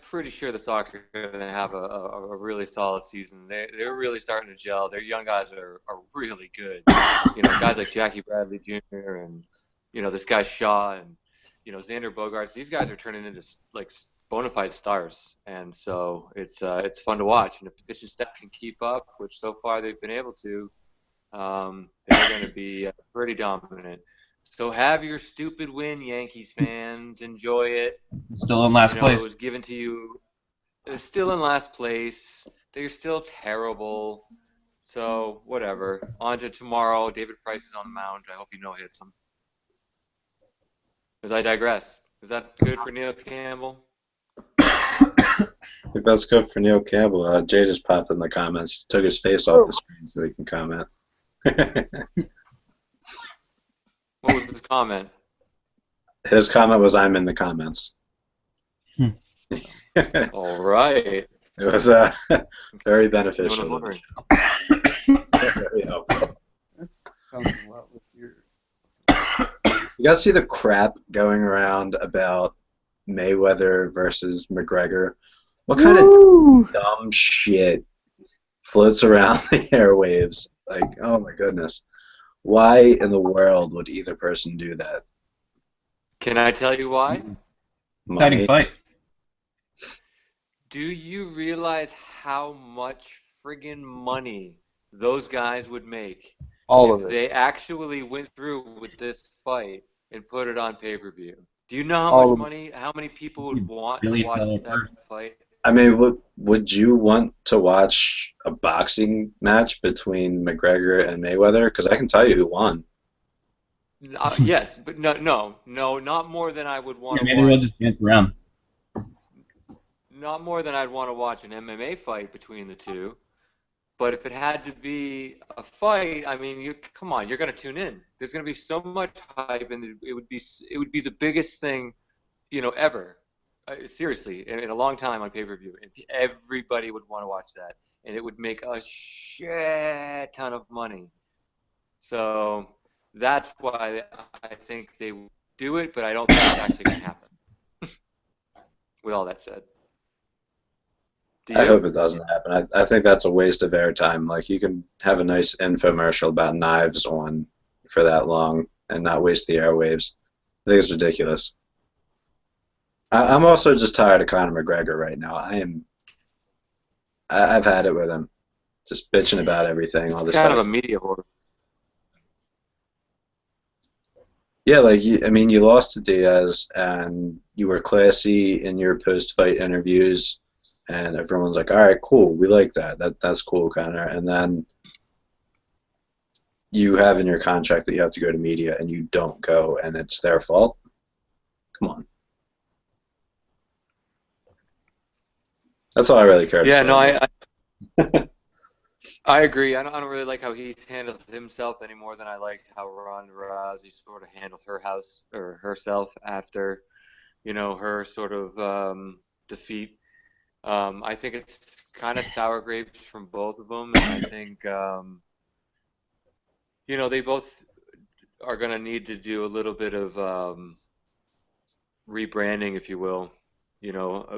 pretty sure the Sox are going to have a really solid season. They're really starting to gel. Their young guys are really good. Guys like Jackie Bradley Jr. and this guy Shaw and Xander Bogaerts. These guys are turning into like bona fide stars, and so it's fun to watch. And if the pitching staff can keep up, which so far they've been able to, they're going to be pretty dominant. So have your stupid win, Yankees fans. Enjoy it. Still in last place. It was given to you. They're still in last place. They're still terrible. So whatever. On to tomorrow. David Price is on the mound. I hope he no-hits him. As I digress. Is that good for Neil Campbell? If that's good for Neil Campbell, Jay just popped in the comments. He took his face off the screen so he can comment. What was his comment? His comment was, "I'm in the comments." All right. It was very beneficial. Very helpful. You guys see the crap going around about Mayweather versus McGregor? What kind of dumb shit floats around the airwaves? Like, oh my goodness. Why in the world would either person do that? Can I tell you why? Exciting fight. Do you realize how much friggin' money those guys would make if they actually went through with this fight and put it on pay-per-view? Do you know how much money, how many people would want to watch that fight? I mean, would you want to watch a boxing match between McGregor and Mayweather? Because I can tell you who won. Yes, but no, not more than I would want to Maybe watch. we'll just dance around. Not more than I'd want to watch an MMA fight between the two. But if it had to be a fight, I mean, come on, you're going to tune in. There's going to be so much hype, and it would be the biggest thing, ever. Seriously, in a long time on pay-per-view. Everybody would want to watch that, and it would make a shit ton of money. So that's why I think they would do it, but I don't think it's actually going to happen. With all that said. I hope it doesn't happen. I think that's a waste of airtime. Like, you can have a nice infomercial about knives on for that long and not waste the airwaves. I think it's ridiculous. I'm also just tired of Conor McGregor right now. I've had it with him. Just bitching about everything. All this kind of a media whore. Yeah, like, you lost to Diaz, and you were classy in your post-fight interviews. And everyone's like, all right, cool, we like that. That's cool, Connor. And then you have in your contract that you have to go to media, and you don't go, and it's their fault? Come on. That's all I really care about. Yeah, no, I agree. I don't really like how he's handled himself any more than I like how Ronda Rousey sort of handled herself after, her sort of defeat. I think it's kind of sour grapes from both of them, and I think, they both are going to need to do a little bit of rebranding, if you will,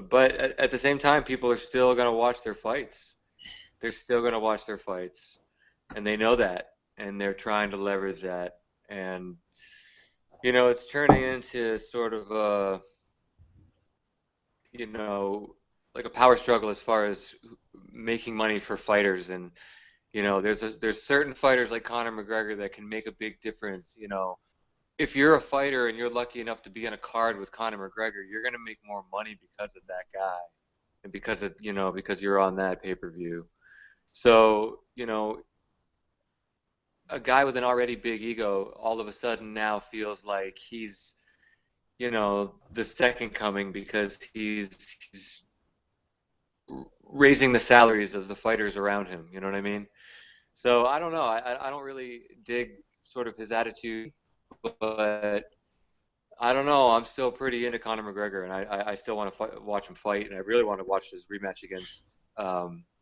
But at the same time, people are still going to watch their fights. they're still going to watch their fights, and they know that, and they're trying to leverage that. And, it's turning into sort of a, like a power struggle as far as making money for fighters. And, there's certain fighters like Conor McGregor that can make a big difference. If you're a fighter and you're lucky enough to be on a card with Conor McGregor, you're going to make more money because of that guy, and because you're on that pay-per-view. So, a guy with an already big ego all of a sudden now feels like he's, the second coming because he's raising the salaries of the fighters around him. You know what I mean? So I don't know. I don't really dig sort of his attitude, but I don't know. I'm still pretty into Conor McGregor, and I still want to watch him fight, and I really want to watch his rematch against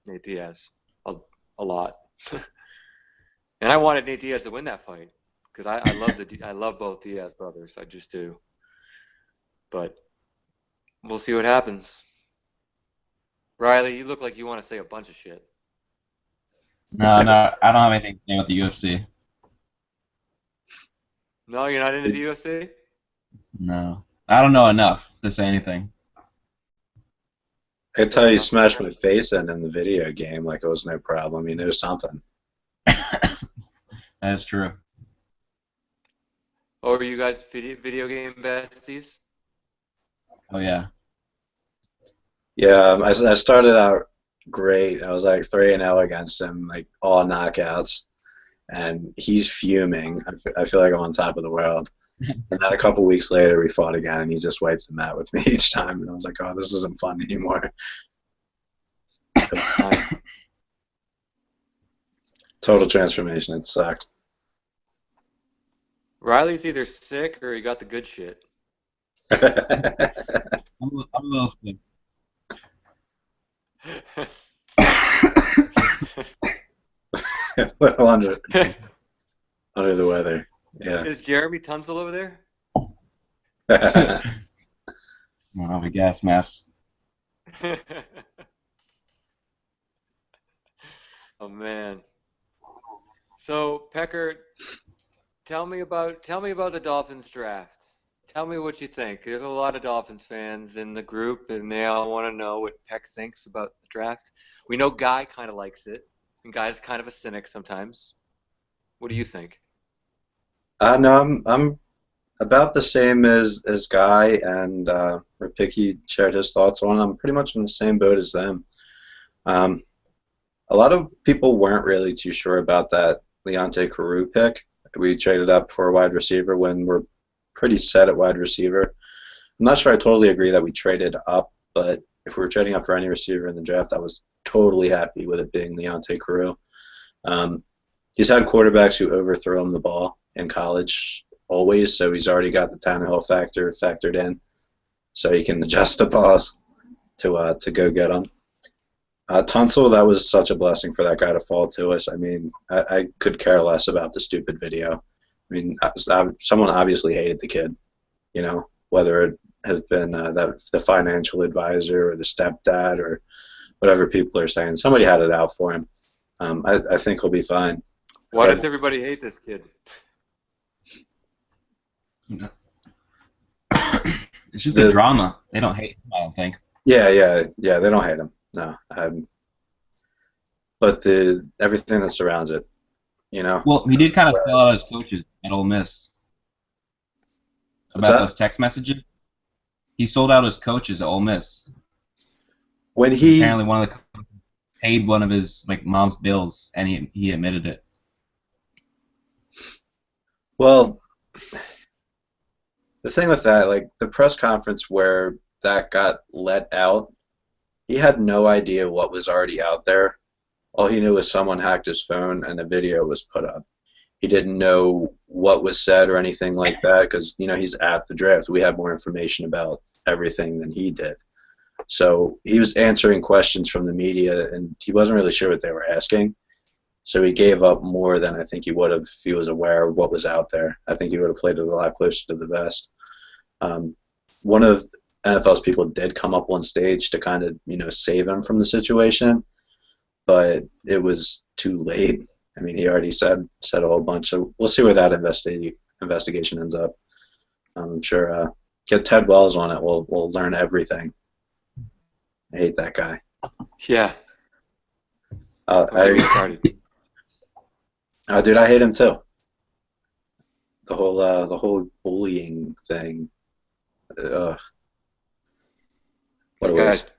Nate Diaz a lot. And I wanted Nate Diaz to win that fight because I love both Diaz brothers. I just do. But we'll see what happens. Riley, you look like you want to say a bunch of shit. No, I don't have anything to say with the UFC. No, you're not into the UFC? No, I don't know enough to say anything. I could tell you smashed my face in the video game like it was no problem. You know something. That's true. Oh, are you guys video game besties? Oh yeah. Yeah, I started out great. I was like 3-0 against him, like all knockouts, and he's fuming. I feel like I'm on top of the world. And then a couple weeks later, we fought again, and he just wiped the mat with me each time. And I was like, oh, this isn't fun anymore. Total transformation. It sucked. Riley's either sick or he got the good shit. I'm a little sick. A little under the weather. Yeah. Is Jeremy Tunsil over there? Well, a gas mask. Oh man. So Pecker, tell me about the Dolphins draft. Tell me what you think. There's a lot of Dolphins fans in the group, and they all want to know what Peck thinks about the draft. We know Guy kind of likes it, and Guy's kind of a cynic sometimes. What do you think? No, I'm about the same as Guy and where Picky shared his thoughts on. I'm pretty much in the same boat as them. A lot of people weren't really too sure about that Leonte Carew pick. We traded up for a wide receiver when we're pretty set at wide receiver. I'm not sure I totally agree that we traded up, but if we were trading up for any receiver in the draft, I was totally happy with it being Leonte Carew. He's had quarterbacks who overthrow him the ball in college always, so he's already got the Tannehill factor factored in, so he can adjust the balls to go get them. Tunsil, that was such a blessing for that guy to fall to us. I mean, I could care less about the stupid video. I mean, someone obviously hated the kid, whether it has been the financial advisor or the stepdad or whatever people are saying. Somebody had it out for him. I think he'll be fine. Why does everybody hate this kid? It's just the drama. They don't hate him, I don't think. Yeah, they don't hate him. No. But everything that surrounds it, Well, he did kind of sell out his coaches at Ole Miss about those text messages. He sold out his coaches at Ole Miss. When he apparently one of the coaches paid one of his mom's bills, and he admitted it. Well, the thing with that, the press conference where that got let out, he had no idea what was already out there. All he knew was someone hacked his phone and a video was put up. He didn't know what was said or anything like that because, he's at the draft. We have more information about everything than he did. So he was answering questions from the media, and he wasn't really sure what they were asking. So he gave up more than I think he would have if he was aware of what was out there. I think he would have played it a lot closer to the vest. One of NFL's people did come up on stage to kind of, save him from the situation. but it was too late. I mean, he already said a whole bunch. So we'll see where that investigation ends up. I'm sure get Ted Wells on it. We'll learn everything. I hate that guy. Yeah. Don't get me started. Dude, I hate him too. The whole bullying thing. What That a guy's waste.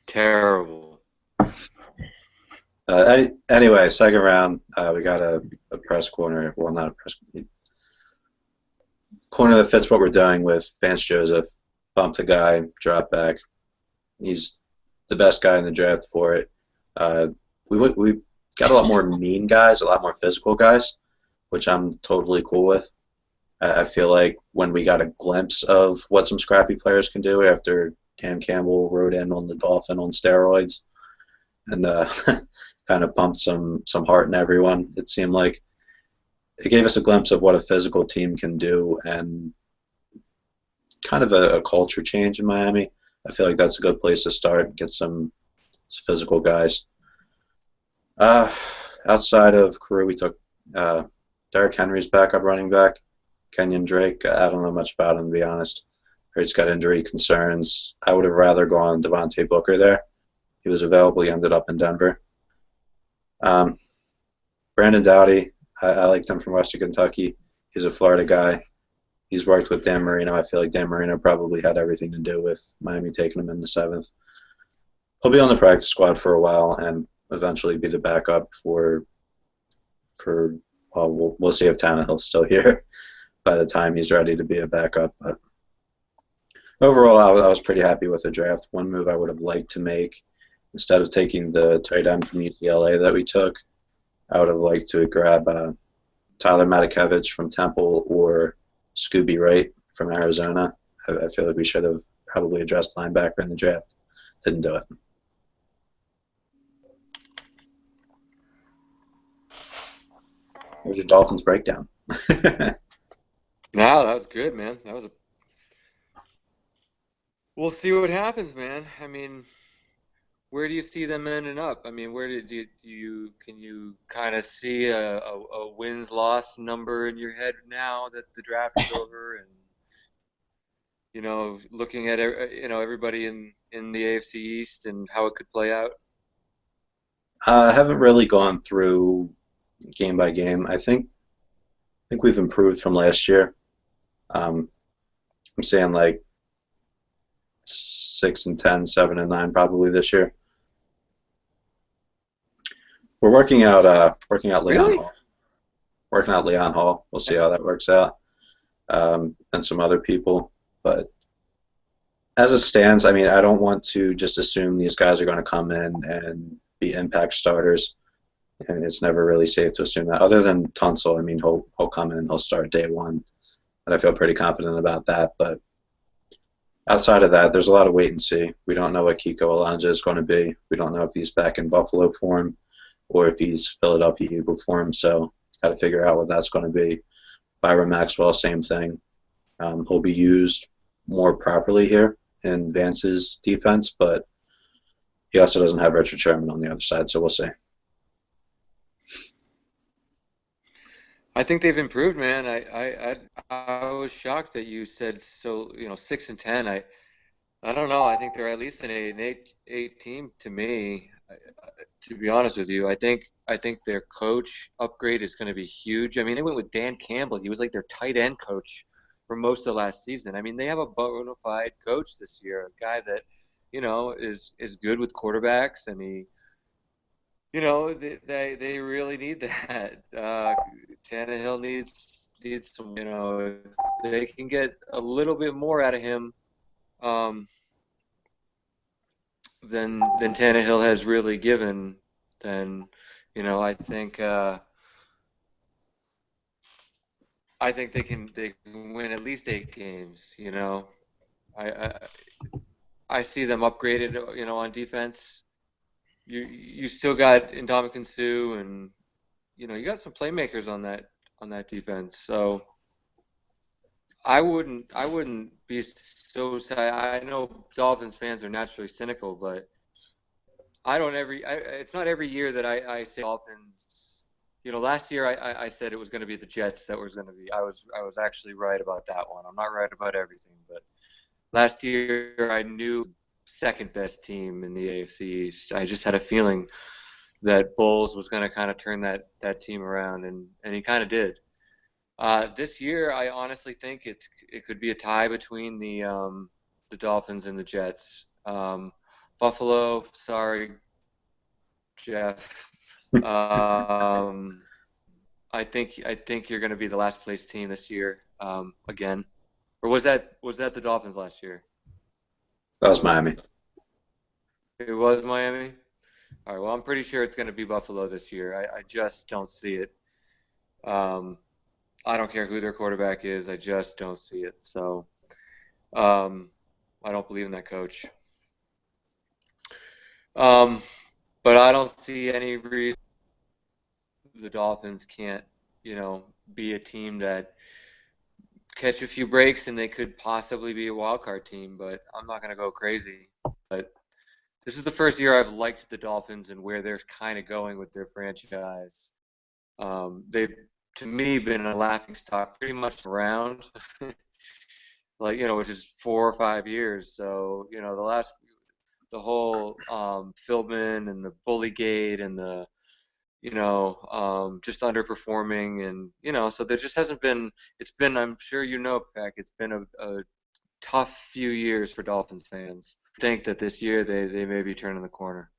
terrible. Anyway, second round, we got a press corner. Well, not a press corner that fits what we're doing with Vance Joseph. Bump the guy, drop back. He's the best guy in the draft for it. We got a lot more mean guys, a lot more physical guys, which I'm totally cool with. I feel like when we got a glimpse of what some scrappy players can do after Cam Campbell rode in on the Dolphin on steroids and kind of pumped some heart in everyone, it seemed like it gave us a glimpse of what a physical team can do and kind of a culture change in Miami. I feel like that's a good place to start, get some physical guys. Outside of Carew, we took Derrick Henry's backup running back, Kenyon Drake. I don't know much about him, to be honest. He's got injury concerns. I would have rather gone Devontae Booker there. He was available. He ended up in Denver. Brandon Doughty, I liked him from Western Kentucky. He's a Florida guy. He's worked with Dan Marino. I feel like Dan Marino probably had everything to do with Miami taking him in the 7th. He'll be on the practice squad for a while and eventually be the backup for well, we'll see if Tannehill's still here by the time he's ready to be a backup. But overall, I was pretty happy with the draft. One move I would have liked to make, instead of taking the tight end from UCLA that we took, I would have liked to grab Tyler Matakevich from Temple or Scooby Wright from Arizona. I feel like we should have probably addressed linebacker in the draft. Didn't do it. Here's your Dolphins breakdown. No, that was good, man. That was a. We'll see what happens, man. I mean, where do you see them ending up? I mean, where do you can you kind of see a wins loss number in your head now that the draft is over and looking at everybody in the AFC East and how it could play out? I haven't really gone through game by game. I think we've improved from last year. I'm saying like 6-10, 7-9 probably this year. We're working out Leon Really? Hall. Working out Leon Hall. We'll see how that works out. And some other people. But as it stands, I mean, I don't want to just assume these guys are going to come in and be impact starters. And it's never really safe to assume that. Other than Tunsil, I mean, he'll come in, he'll start day one. And I feel pretty confident about that. But outside of that, there's a lot of wait and see. We don't know what Kiko Alonso is going to be. We don't know if he's back in Buffalo form or if he's Philadelphia Eagle form. So got to figure out what that's going to be. Byron Maxwell, same thing. He'll be used more properly here in Vance's defense, but he also doesn't have Richard Sherman on the other side, so we'll see. I think they've improved, man. I was shocked that you said 6-10. I don't know. I think they're at least an 8 team to me. To be honest with you, I think their coach upgrade is going to be huge. I mean, they went with Dan Campbell. He was like their tight end coach for most of last season. I mean, they have a bona fide coach this year, a guy that is good with quarterbacks, and they really need that. Tannehill needs some. If they can get a little bit more out of him, than Tannehill has really given, then I think they can win at least 8 games. I see them upgraded. On defense. You still got Ndamukong Suh, and you got some playmakers on that defense. So I wouldn't be so sad. I know Dolphins fans are naturally cynical, but It's not every year that I say Dolphins. You know, last year I said it was going to be the Jets that was going to be. I was actually right about that one. I'm not right about everything, but last year I knew second best team in the AFC East. I just had a feeling that Bowles was going to kind of turn that team around, and he kind of did. This year, I honestly think it could be a tie between the Dolphins and the Jets. Buffalo, sorry, Jeff. Um, I think you're going to be the last place team this year again. Or was that the Dolphins last year? That was Miami. It was Miami. All right. Well, I'm pretty sure it's going to be Buffalo this year. I just don't see it. I don't care who their quarterback is. I just don't see it. So I don't believe in that coach. But I don't see any reason the Dolphins can't, be a team that catch a few breaks and they could possibly be a wild card team. But I'm not going to go crazy. But this is the first year I've liked the Dolphins and where they're kind of going with their franchise. They've, to me, been a laughing stock pretty much around, which is 4 or 5 years. So, the whole Philbin and the Bullygate and the, just underperforming and, so there just hasn't been, I'm sure Peck, it's been a tough few years for Dolphins fans. I think that this year they may be turning the corner.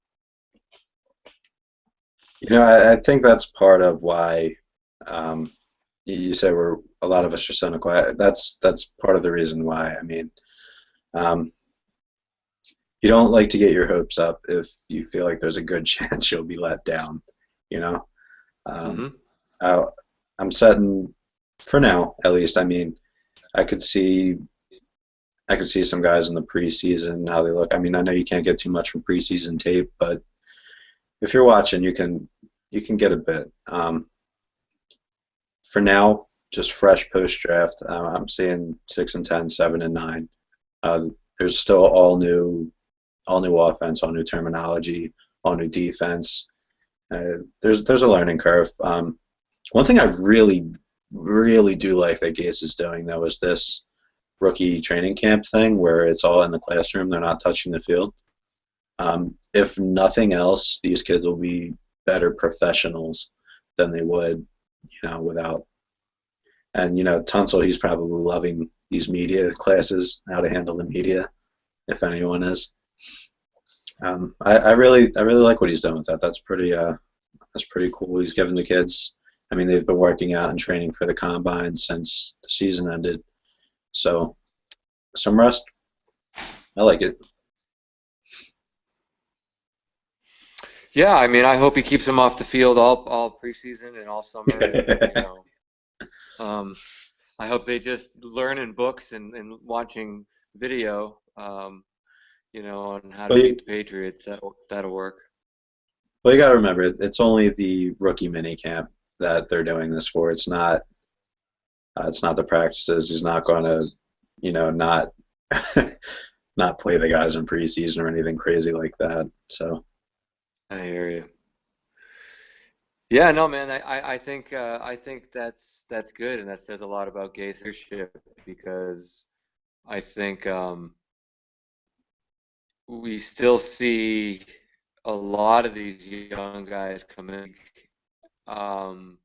I think that's part of why you say a lot of us are cynical. That's part of the reason why. I mean, you don't like to get your hopes up if you feel like there's a good chance you'll be let down. I'm setting, for now at least. I mean, I could see some guys in the preseason how they look. I mean, I know you can't get too much from preseason tape, but if you're watching, you can get a bit. For now, just fresh post draft, I'm seeing 6-10, 7-9. There's still all new offense, all new terminology, all new defense. There's a learning curve. One thing I really, really do like that Gase is doing, though, is this rookie training camp thing where it's all in the classroom. They're not touching the field. If nothing else, these kids will be better professionals than they would, without. And, Tunsil, he's probably loving these media classes, how to handle the media, if anyone is. I really like what he's done with that. That's pretty cool. He's giving the kids. I mean, they've been working out and training for the combine since the season ended. So, some rest. I like it. Yeah, I mean, I hope he keeps them off the field all preseason and all summer. I hope they just learn in books and watching video, on how to beat the Patriots. That'll work. Well, you got to remember, it's only the rookie mini camp that they're doing this for. It's not the practices. He's not going to, not not play the guys in preseason or anything crazy like that. So. I hear you. Yeah, no, man. I think that's good, and that says a lot about Gase's leadership because I think we still see a lot of these young guys come in, and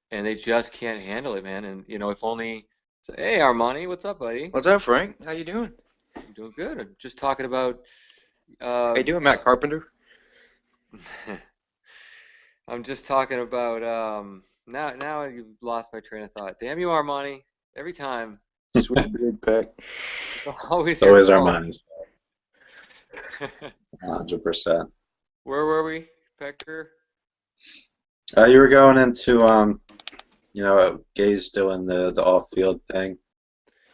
they just can't handle it, man. And if only, hey, Armani, what's up, buddy? What's up, Frank? How you doing? I'm doing good. I'm just talking about. How you doing, Matt Carpenter? I'm just talking about now you've lost my train of thought. Damn you, Armani. Every time. Sweet big pack. Always Armani's. 100%. Where were we, Pecker? You were going into Gaze doing the off-field thing.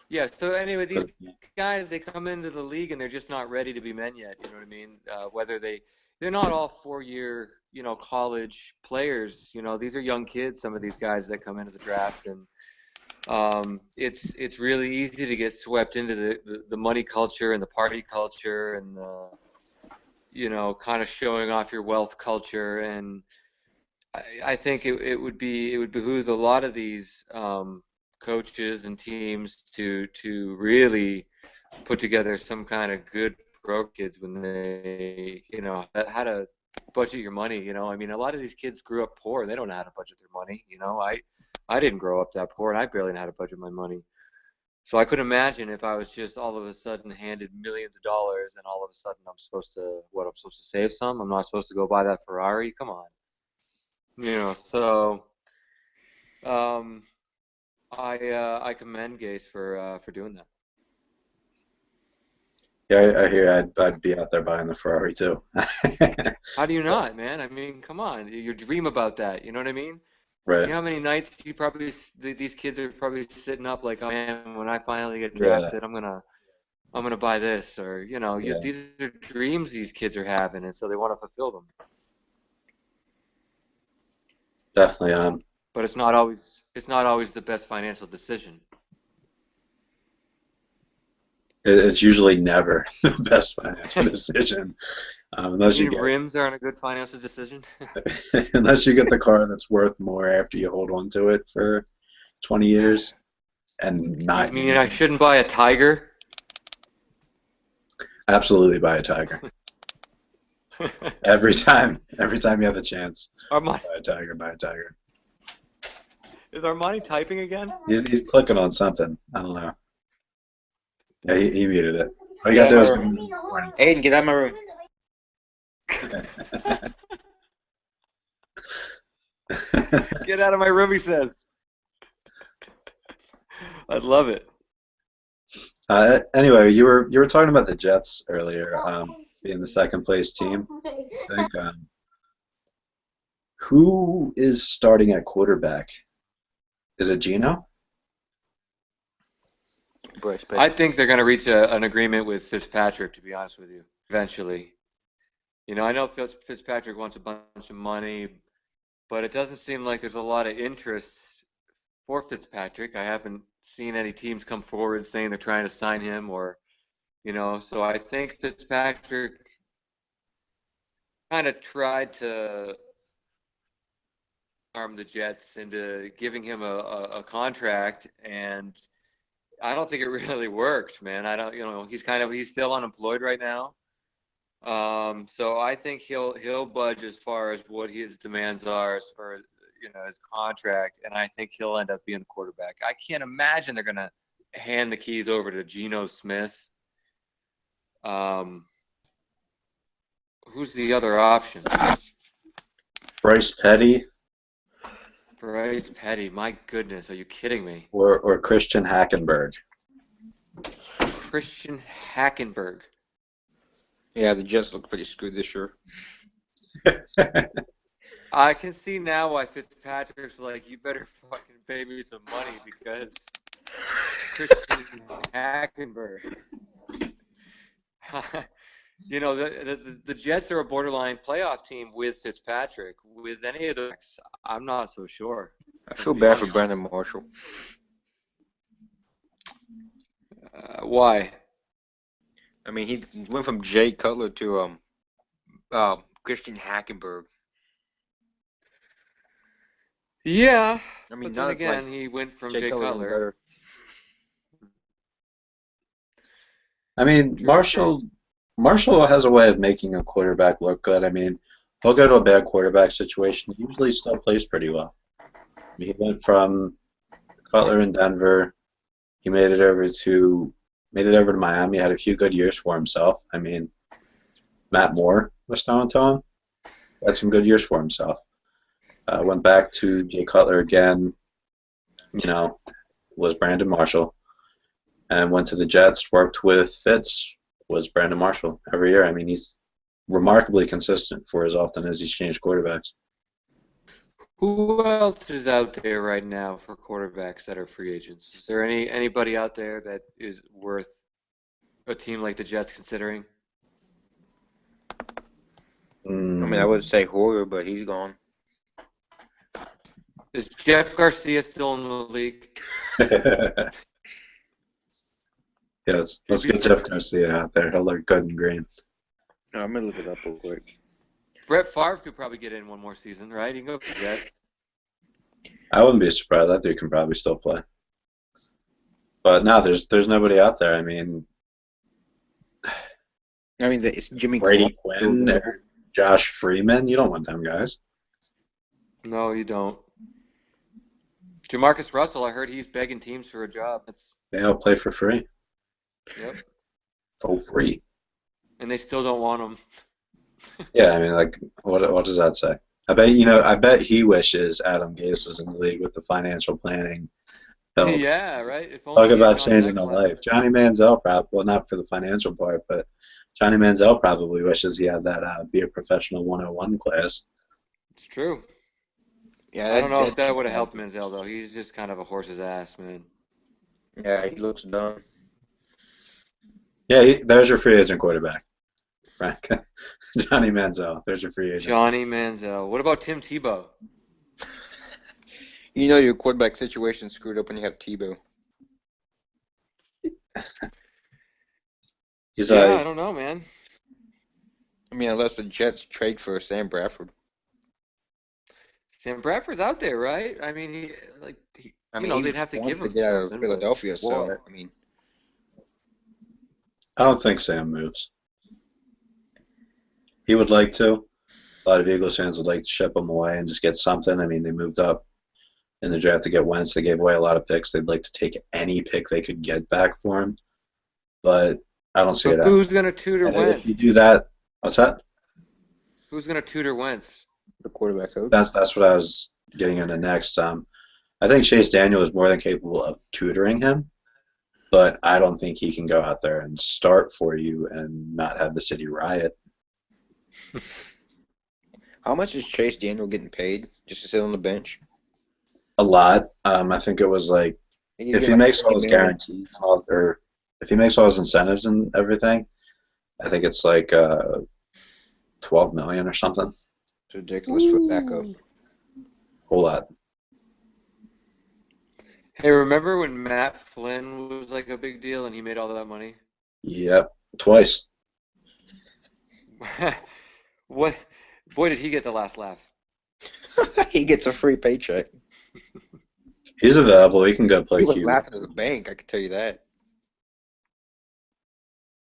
Yeah. So anyway, these guys, they come into the league and they're just not ready to be men yet. You know what I mean? Whether they're not all 4-year, college players. These are young kids. Some of these guys that come into the draft, and it's really easy to get swept into the money culture and the party culture and kind of showing off your wealth culture. And I think it would behoove a lot of these coaches and teams to really put together some kind of good pro kids when they how to budget your money. I mean, a lot of these kids grew up poor. They don't know how to budget their money. I didn't grow up that poor, and I barely know how to budget my money. So I couldn't imagine if I was just all of a sudden handed millions of dollars, and all of a sudden I'm supposed to save some? I'm not supposed to go buy that Ferrari? Come on. So I commend Gase for doing that. Yeah, I hear I'd be out there buying the Ferrari too. How do you not, man? I mean, come on. You dream about that. You know what I mean? Right. You know how many nights these kids are probably sitting up like, oh man, when I finally get drafted, I'm gonna buy this, or these are dreams these kids are having, and so they want to fulfill them. Definitely. But it's not always the best financial decision. It's usually never the best financial decision, unless you get rims aren't a good financial decision. unless you get the car that's worth more after you hold on to it for 20 years, and not. I mean, I shouldn't buy a Tiger. Absolutely buy a Tiger. Every time you have the chance. Buy a Tiger. Buy a Tiger. Is Armani typing again? He's clicking on something. I don't know. Yeah, he muted it. All you gotta do is give him a warning. Aiden, get out of my room. Get out of my room, he says. I love it. Anyway, you were talking about the Jets earlier, being the second place team. I think who is starting at quarterback? Is it Geno? I think they're going to reach an agreement with Fitzpatrick, to be honest with you, eventually. I know Fitzpatrick wants a bunch of money, but it doesn't seem like there's a lot of interest for Fitzpatrick. I haven't seen any teams come forward saying they're trying to sign him, or, so I think Fitzpatrick kind of tried to arm the Jets into giving him a contract, and I don't think it really worked, man. I don't, he's still unemployed right now. So I think he'll budge as far as what his demands are as far as, his contract, and I think he'll end up being the quarterback. I can't imagine they're going to hand the keys over to Geno Smith. Who's the other option? Bryce Petty. Bryce Petty, my goodness, are you kidding me? Or Christian Hackenberg. Christian Hackenberg. Yeah, the Jets look pretty screwed this year. I can see now why Fitzpatrick's like, you better fucking pay me some money, because Christian Hackenberg. The Jets are a borderline playoff team with Fitzpatrick. With any of the, I'm not so sure. I feel bad for Brandon Marshall. Why? I mean, he went from Jay Cutler to Christian Hackenberg. Yeah, I mean, but then again, he went from Jay Cutler. I mean, Marshall has a way of making a quarterback look good. I mean, he'll go to a bad quarterback situation. He usually still plays pretty well. I mean, he went from Cutler in Denver. He made it over to Miami. Had a few good years for himself. I mean, Matt Moore was throwing to him. Had some good years for himself. Went back to Jay Cutler again. Was Brandon Marshall, and went to the Jets. Worked with Fitz. Was Brandon Marshall every year. I mean, he's remarkably consistent for as often as he's changed quarterbacks. Who else is out there right now for quarterbacks that are free agents? Is there anybody out there that is worth a team like the Jets considering? I mean, I would say Hoyer, but he's gone. Is Jeff Garcia still in the league? Yes, let's get Jeff Garcia out there. He'll look good and green. No, I'm gonna look it up real quick. Brett Favre could probably get in one more season, right? He can go for the Jets. I wouldn't be surprised. That dude can probably still play. But no, there's nobody out there. I mean, I mean, it's Jimmy Brady Garoppolo still Quinn available. or Josh Freeman. You don't want them guys. No, you don't. Jamarcus Russell, I heard he's begging teams for a job. They'll play for free. Yep. For free. And they still don't want him. Yeah, I mean, like, what does that say? I bet he wishes Adam Gase was in the league with the financial planning help. Yeah, right. If only Talk he had about gone to that changing a class. life. Johnny Manziel, well, not for the financial part, but Johnny Manziel probably wishes he had that be a professional 101 class. It's true. Yeah, I don't know if that's that would have helped Manziel though. He's just kind of a horse's ass, man. Yeah, he looks dumb. Yeah, there's your free agent quarterback, Frank. Johnny Manziel. There's your free agent. Johnny Manziel. What about Tim Tebow? You know your quarterback situation screwed up when you have Tebow. He's Yeah, I don't know, man. I mean, unless the Jets trade for Sam Bradford. Sam Bradford's out there, right? I mean, I mean, they'd have to wants give to him get out of something, but Philadelphia, so what? I mean, I don't think Sam moves. He would like to. A lot of Eagles fans would like to ship him away and just get something. I mean, they moved up in the draft to get Wentz. They gave away a lot of picks. They'd like to take any pick they could get back for him. But I don't see But it. who's gonna tutor And Wentz? if you do that, what's that? Who's gonna tutor Wentz? the quarterback coach. That's what I was getting into next. I think Chase Daniel is more than capable of tutoring him, but I don't think he can go out there and start for you and not have the city riot. How much is Chase Daniel getting paid just to sit on the bench? A lot. I think it was like I think he's if he getting like makes all his 30 million. guarantees, or if he makes all his incentives and everything, I think it's like 12 million or something. It's ridiculous for backup. Whole lot. Hey, remember when Matt Flynn was like a big deal and he made all that money? Yep, twice. What? Boy, did he get the last laugh. He gets a free paycheck. He's available. He can go play He was QB. laughing at the bank, I can tell you that.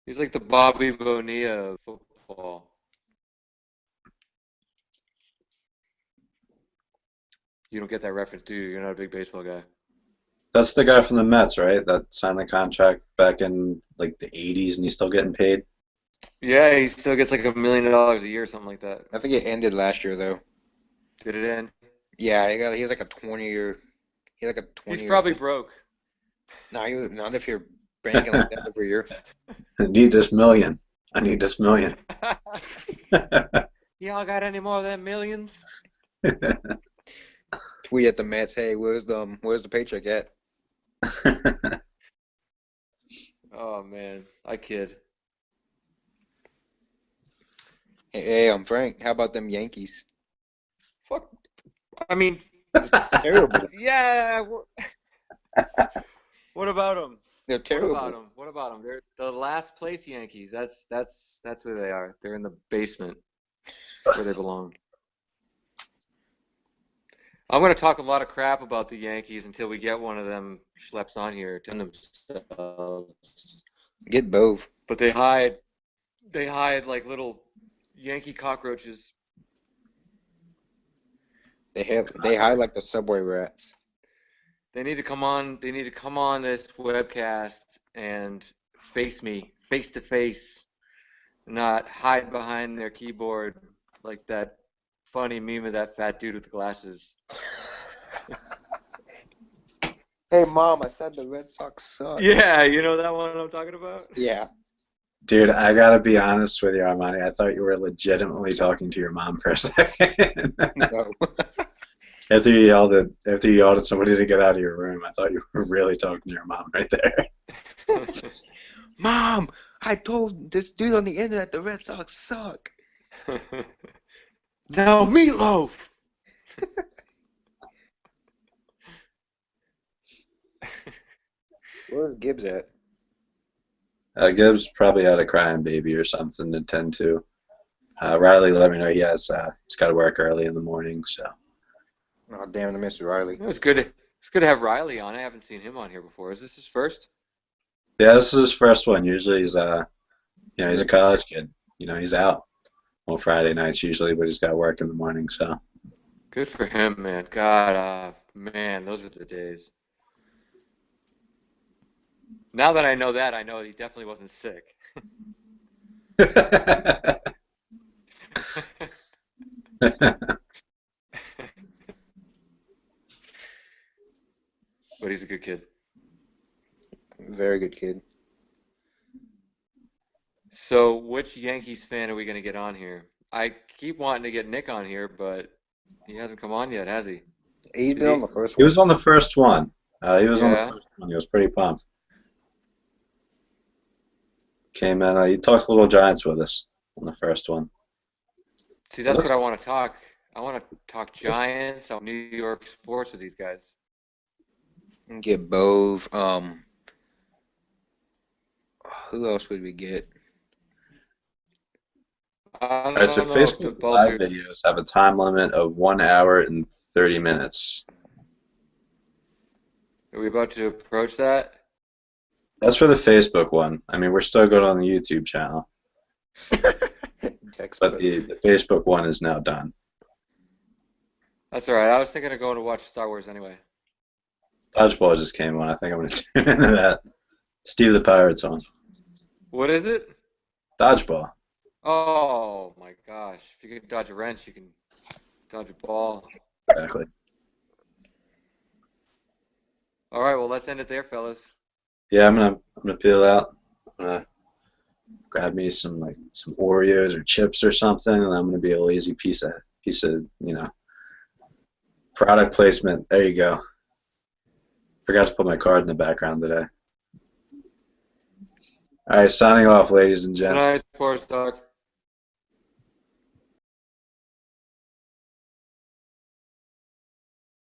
He's like the Bobby Bonilla of football. You don't get that reference, do you? You're not a big baseball guy. That's the guy from the Mets, right? That signed the contract back in like the 80s and he's still getting paid. Yeah, he still gets like $1 million a year or something like that. I think it ended last year though. Did it end? Yeah, he has like a 20-year. He had like a 20. He's probably broke. No, not if you're banking like that every year. I need this million. I need this million. Y'all got any more of them millions? Tweet at the Mets, hey, where's the paycheck at? Oh man, I kid. Hey, I'm Frank. How about them Yankees? Fuck. I mean, Terrible. yeah. What about them? They're What terrible. about them? What about them? They're the last place Yankees. That's where they are. They're in the basement where they belong. I'm going to talk a lot of crap about the Yankees until we get one of them schleps on here to themselves. Get both. But they hide like little Yankee cockroaches. They hide like the subway rats. They need to come on. They need to come on this webcast and face me face to face, not hide behind their keyboard like that funny meme of that fat dude with the glasses. Hey, Mom, I said the Red Sox suck. Yeah, you know that one I'm talking about? Yeah. Dude, I gotta be honest with you, Armani. I thought you were legitimately talking to your mom for a second. No. After you yelled at somebody to get out of your room, I thought you were really talking to your mom right there. Mom, I told this dude on the internet the Red Sox suck. Now Meatloaf. Where's Gibbs at? Gibbs probably had a crying baby or something to tend to. Riley let me know he's got to work early in the morning, so. Oh, damn, I missed Riley. It was good. It's good to have Riley on. I haven't seen him on here before. Is this his first? Yeah, this is his first one. Usually he's he's a college kid. He's out on Friday nights usually, but he's got to work in the morning, so. Good for him, man. God, man, those were the days. Now that I know that, I know he definitely wasn't sick. But he's a good kid. Very good kid. So, which Yankees fan are we going to get on here? I keep wanting to get Nick on here, but he hasn't come on yet, has he? He's been on the first He one. was on the first one. He was on the Yeah. first one. He was pretty pumped. Came in. He talked a little Giants with us on the first one. See, that's what I want to talk. I want to talk Giants, New York sports with these guys. And get Bove. Who else would we get? I All right, so don't know if the Facebook Live Bulls videos have a time limit of 1 hour and 30 minutes. are we about to approach that? That's for the Facebook one. I mean, we're still good on the YouTube channel, but the Facebook one is now done. That's all right. I was thinking of going to watch Star Wars anyway. Dodgeball just came on. I think I'm going to tune into that. Steve the Pirate's on. What is it? Dodgeball. Oh my gosh! If you can dodge a wrench, you can dodge a ball. Exactly. All right, well let's end it there, fellas. Yeah, I'm gonna peel out. I'm gonna grab me some Oreos or chips or something, and I'm gonna be a lazy piece of product placement. There you go. Forgot to put my card in the background today. All right, signing off, ladies and Good gents. night, Sports Talk.